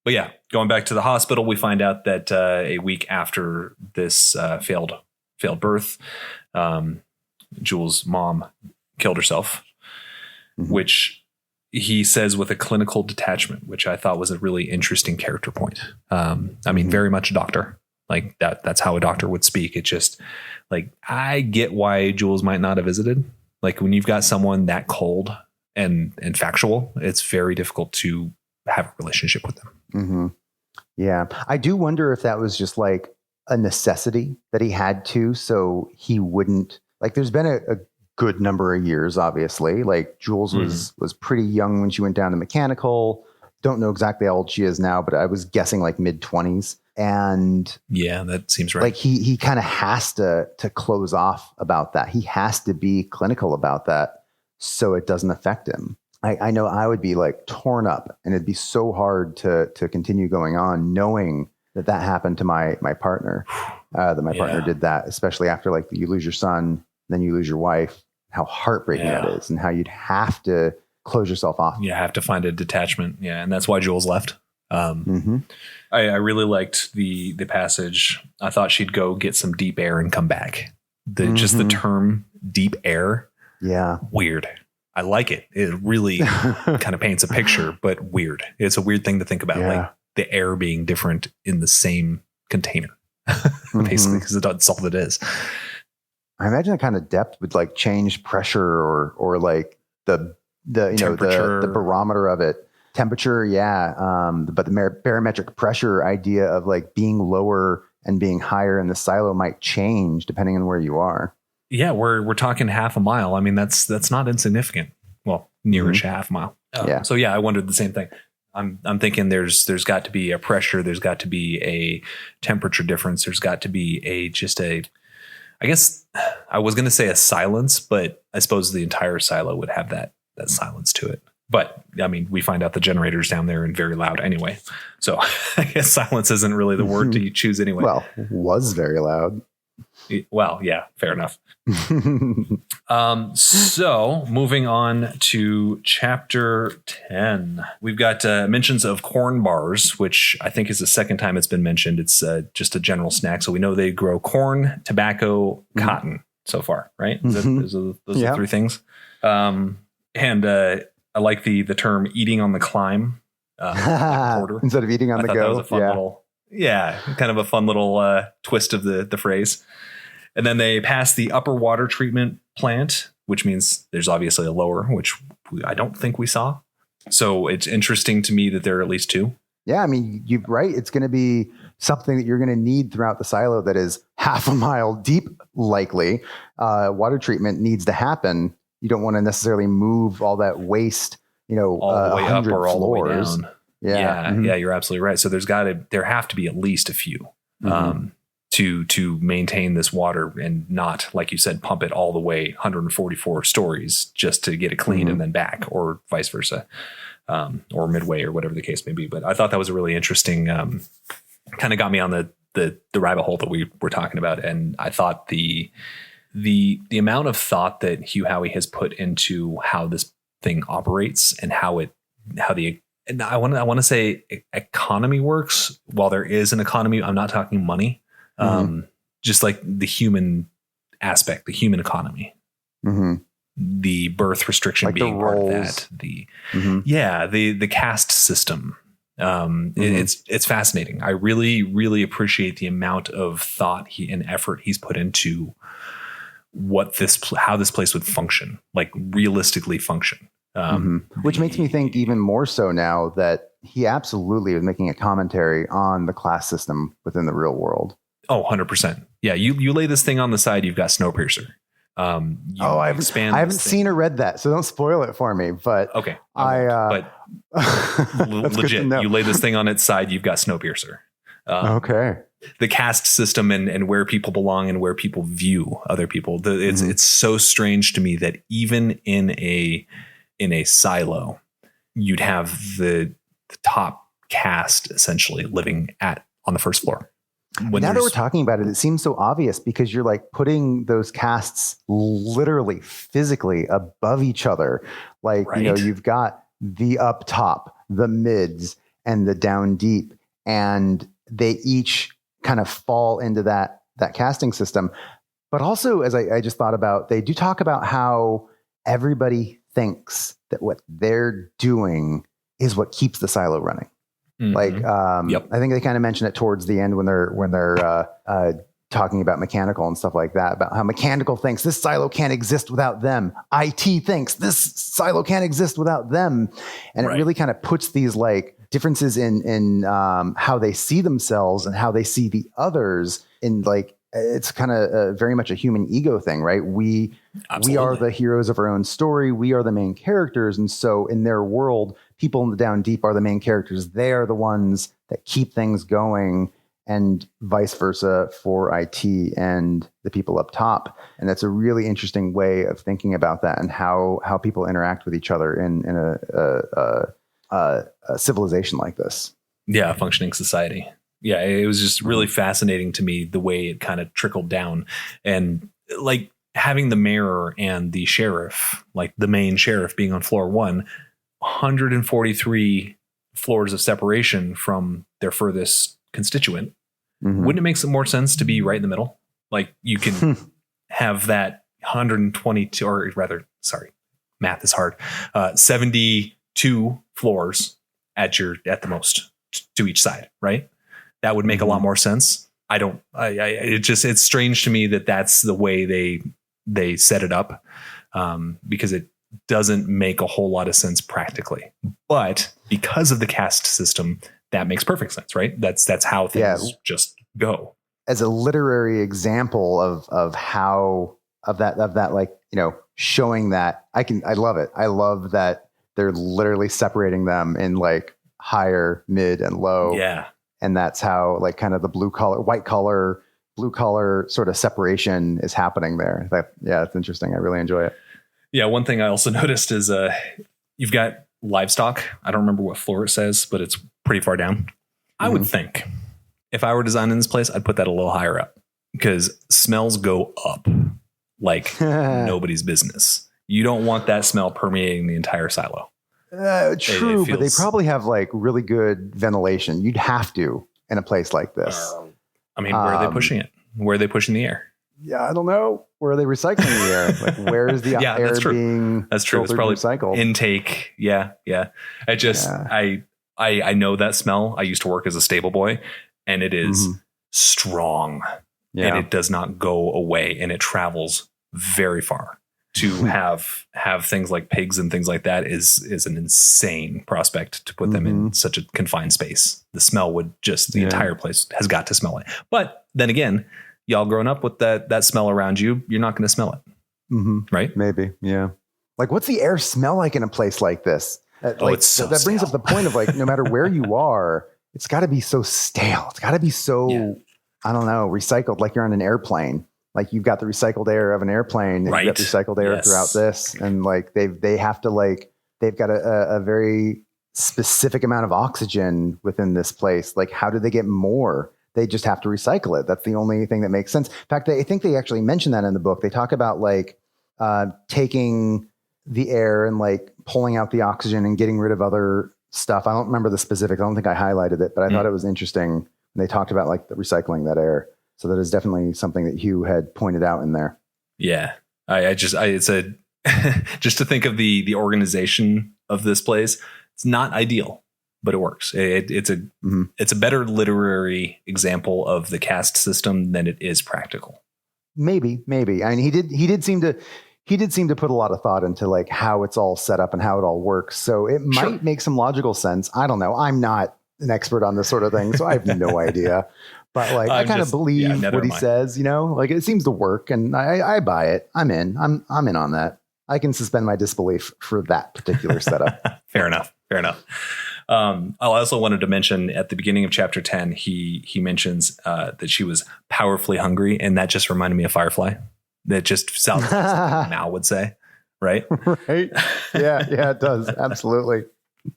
But yeah, going back to the hospital, we find out that a week after this failed birth, Jules' mom killed herself, which he says with a clinical detachment, which I thought was a really interesting character point. I mean, very much a doctor. Like that's how a doctor would speak. It just like, I get why Jules might not have visited. Like when you've got someone that cold and factual, it's very difficult to have a relationship with them. Mm-hmm. Yeah. I do wonder if that was just like a necessity that he had to, so he wouldn't, like, there's been a good number of years, obviously. Like Jules was pretty young when she went down to mechanical. Don't know exactly how old she is now, but I was guessing like mid-20s. And yeah, that seems right. Like he kind of has to close off about that. He has to be clinical about that so it doesn't affect him. I know I would be like torn up, and it'd be so hard to continue going on knowing that happened to my partner, that my partner did that, especially after like you lose your son, then you lose your wife, how heartbreaking that is, and how you'd have to close yourself off. You have to find a detachment. Yeah. And that's why Jules left. I really liked the passage. I thought she'd go get some deep air and come back. Just the term deep air. Yeah. Weird. I like it. It really kind of paints a picture, but weird. It's a weird thing to think about. Like the air being different in the same container, basically, because that's all it is. I imagine that kind of depth would like change pressure or like the the barometer of it. Temperature, but the barometric pressure idea of like being lower and being higher in the silo might change depending on where you are. Yeah, we're talking half a mile. I mean, that's not insignificant. Well, nearish half mile. So yeah, I wondered the same thing. I'm thinking there's got to be a pressure. There's got to be a temperature difference. There's got to be I guess I was going to say a silence, but I suppose the entire silo would have that silence to it. But I mean, we find out the generator's down there and very loud anyway. So I guess silence isn't really the word to choose anyway. Well, was very loud. Well, yeah, fair enough. So moving on to chapter 10, we've got mentions of corn bars, which I think is the second time it's been mentioned. It's just a general snack. So we know they grow corn, tobacco, cotton so far, right? Those are three things. And I like the term eating on the climb. Instead of eating on the go. That was a fun little, kind of a fun little twist of the phrase. And then they pass the upper water treatment plant, which means there's obviously a lower, which I don't think we saw. So it's interesting to me that there are at least two. Yeah, I mean, you're right. It's going to be something that you're going to need throughout the silo that is half a mile deep, likely. Water treatment needs to happen. You don't want to necessarily move all that waste, all the way up or all floors. the way down. Yeah, you're absolutely right. So there have to be at least a few to maintain this water and not, like you said, pump it all the way 144 stories just to get it clean and then back, or vice versa, or midway, or whatever the case may be. But I thought that was a really interesting, kind of got me on the rabbit hole that we were talking about. And I thought the amount of thought that Hugh Howey has put into how this thing operates and and I want to say economy works. While there is an economy, I'm not talking money. Just like the human aspect, the human economy, the birth restriction like being part of that. The caste system. It's fascinating. I really, really appreciate the amount of thought and effort he's put into how this place would function, like realistically function. Which makes me think even more so now that he absolutely was making a commentary on the class system within the real world. Oh, 100%. Yeah. You lay this thing on the side, you've got Snowpiercer. I haven't seen or read that, so don't spoil it for me. But okay, but legit, you lay this thing on its side, you've got Snowpiercer. Okay. the caste system and where people belong and where people view other people. It's so strange to me that even in a silo, you'd have the top caste essentially living on the first floor. Now that we're talking about it, it seems so obvious because you're like putting those castes literally physically above each other. Like, you've got the up top, the mids, and the down deep, and they each kind of fall into that casting system. But also, as I just thought about, they do talk about how everybody thinks that what they're doing is what keeps the silo running. Like, I think they kind of mention it towards the end when they're talking about mechanical and stuff like that, about how mechanical thinks this silo can't exist without them. IT thinks this silo can't exist without them. And it really kind of puts these like differences in how they see themselves and how they see the others in like, it's kind of very much a human ego thing, right? We are the heroes of our own story. We are the main characters. And so in their world, people in the down deep are the main characters. They are the ones that keep things going, and vice versa for IT and the people up top. And that's a really interesting way of thinking about that and how people interact with each other in a civilization like this. Yeah, a functioning society. Yeah, it was just really fascinating to me the way it kind of trickled down, and like having the mayor and the sheriff, like the main sheriff being on floor 143 floors of separation from their furthest constituent. Wouldn't it make some more sense to be right in the middle? Like you can have that 122, or rather, sorry, math is hard. 72 floors at the most to each side, right? That would make a lot more sense. It's strange to me that that's the way they set it up, because it doesn't make a whole lot of sense practically. But because of the caste system, that makes perfect sense, right? That's how things just go. As a literary example of how that like, showing that I love it. I love that they're literally separating them in like higher, mid, and low. Yeah. And that's how like kind of the white collar, blue collar sort of separation is happening there. It's interesting. I really enjoy it. Yeah. One thing I also noticed is you've got livestock. I don't remember what floor it says, but it's pretty far down. I would think if I were designing this place, I'd put that a little higher up, because smells go up like nobody's business. You don't want that smell permeating the entire silo. True, but they probably have like really good ventilation. You'd have to in a place like this. Where are they pushing it? Where are they pushing the air? Yeah, I don't know. Where are they recycling the air? Like, where is the air being That's true. It's probably recycled? Intake. Yeah. I know that smell. I used to work as a stable boy, and it is strong, and it does not go away, and it travels very far. To have things like pigs and things like that is an insane prospect to put them in such a confined space. The smell would the entire place has got to smell it. But then again, y'all growing up with that smell around you, you're not going to smell it. Right? Maybe. Yeah. Like, what's the air smell like in a place like this? It's so that brings up the point of like, no matter where you are, it's got to be so stale. It's got to be so, I don't know, recycled, like you're on an airplane. Like you've got the recycled air of an airplane, and you've got recycled air throughout this. And like, they have to like, they've got a very specific amount of oxygen within this place. Like, how do they get more? They just have to recycle it. That's the only thing that makes sense. In fact, I think they actually mention that in the book. They talk about like taking the air and like pulling out the oxygen and getting rid of other stuff. I don't remember the specifics. I don't think I highlighted it, but I thought it was interesting. They talked about like the recycling that air. So that is definitely something that Hugh had pointed out in there. Yeah. Just to think of the organization of this place, it's not ideal, but it works. It's a better literary example of the caste system than it is practical. Maybe. I mean, he did seem to put a lot of thought into like how it's all set up and how it all works. So it might make some logical sense. I don't know. I'm not an expert on this sort of thing, so I have no idea. But like, I kind of believe what he says, like it seems to work, and I buy it. I'm in on that. I can suspend my disbelief for that particular setup. Fair enough. I also wanted to mention at the beginning of chapter 10, he mentions that she was powerfully hungry, and that just reminded me of Firefly. That just sounds like something Mal would say, right? Right. Yeah, it does. Absolutely.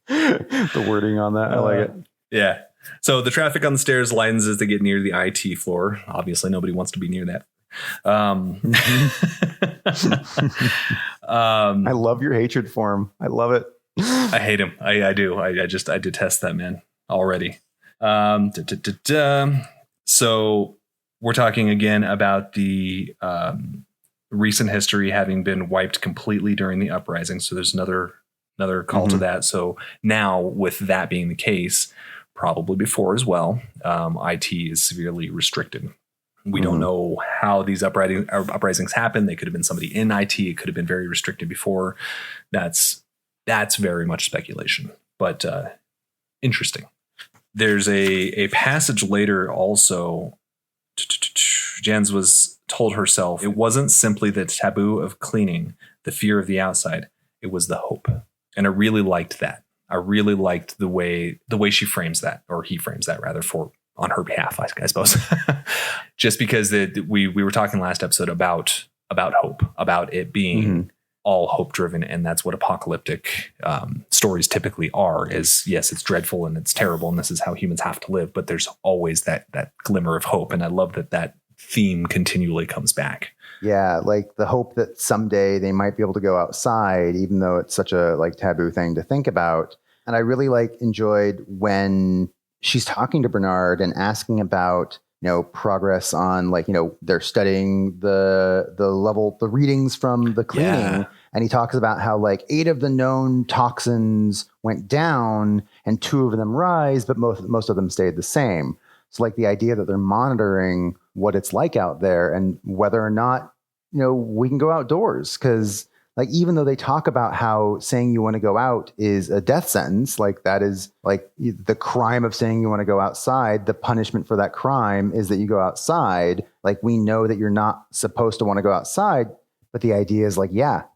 The wording on that, I like it. Yeah. So the traffic on the stairs lightens as they get near the IT floor. Obviously, nobody wants to be near that. I love your hatred for him. I love it. I hate him. I do. I detest that man already. So we're talking again about the recent history having been wiped completely during the uprising. So there's another call to that. So now, with that being the case, probably before as well, IT is severely restricted. We don't know how these uprisings happen. They could have been somebody in IT. It could have been very restricted before. That's very much speculation, but interesting. There's a passage later also. Jahns told herself it wasn't simply the taboo of cleaning, the fear of the outside. It was the hope. And I really liked that. I really liked the way she frames that, or he frames that rather, on her behalf, I suppose. Just because we were talking last episode about hope, about it being all hope driven, and that's what apocalyptic stories typically are. Is yes, it's dreadful and it's terrible, and this is how humans have to live, but there's always that glimmer of hope, and I love that theme continually comes back. Yeah, like the hope that someday they might be able to go outside, even though it's such a taboo thing to think about. And I really enjoyed when she's talking to Bernard and asking about progress on they're studying the readings from the cleaning. Yeah. And he talks about how 8 of the known toxins went down and 2 of them rise, but most of them stayed the same. So the idea that they're monitoring what it's like out there and whether or not, we can go outdoors. Because even though they talk about how saying you want to go out is a death sentence, that is the crime of saying you want to go outside, the punishment for that crime is that you go outside. We know that you're not supposed to want to go outside. But the idea is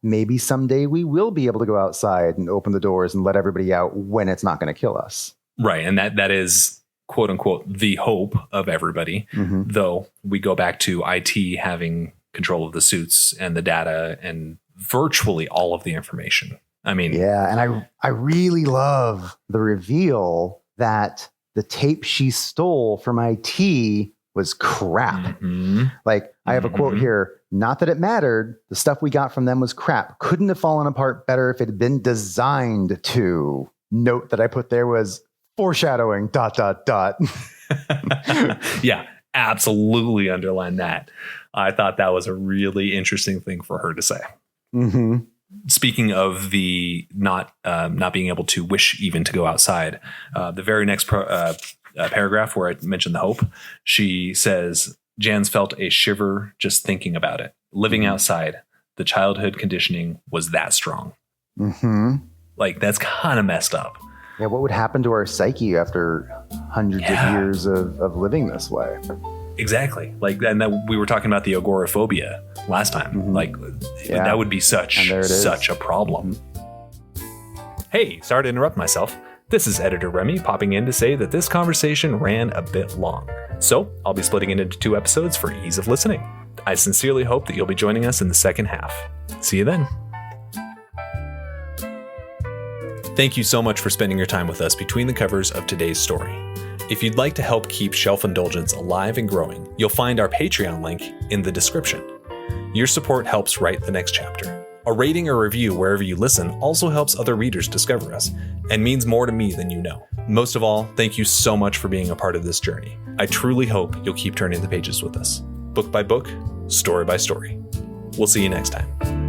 maybe someday we will be able to go outside and open the doors and let everybody out when it's not going to kill us. Right. And that is, quote unquote, the hope of everybody. Though we go back to IT having control of the suits and the data and virtually all of the information. I mean, yeah. And I really love the reveal that the tape she stole from IT was crap. I have a quote here. Not that it mattered. The stuff we got from them was crap. Couldn't have fallen apart better if it had been designed to. Note that I put there was foreshadowing ... Yeah, absolutely underline that. I thought that was a really interesting thing for her to say. Speaking of the not being able to wish even to go outside, the very next paragraph where I mentioned the hope, she says, Jahns felt a shiver just thinking about it. Living outside, the childhood conditioning was that strong. That's kind of messed up. Yeah, what would happen to our psyche after hundreds of years of living this way? Exactly. And that we were talking about the agoraphobia last time. That would be such a problem. Hey, sorry to interrupt myself. This is Editor Remy popping in to say that this conversation ran a bit long. So I'll be splitting it into 2 episodes for ease of listening. I sincerely hope that you'll be joining us in the second half. See you then. Thank you so much for spending your time with us between the covers of today's story. If you'd like to help keep Shelf Indulgence alive and growing, you'll find our Patreon link in the description. Your support helps write the next chapter. A rating or review wherever you listen also helps other readers discover us and means more to me than you know. Most of all, thank you so much for being a part of this journey. I truly hope you'll keep turning the pages with us. Book by book, story by story. We'll see you next time.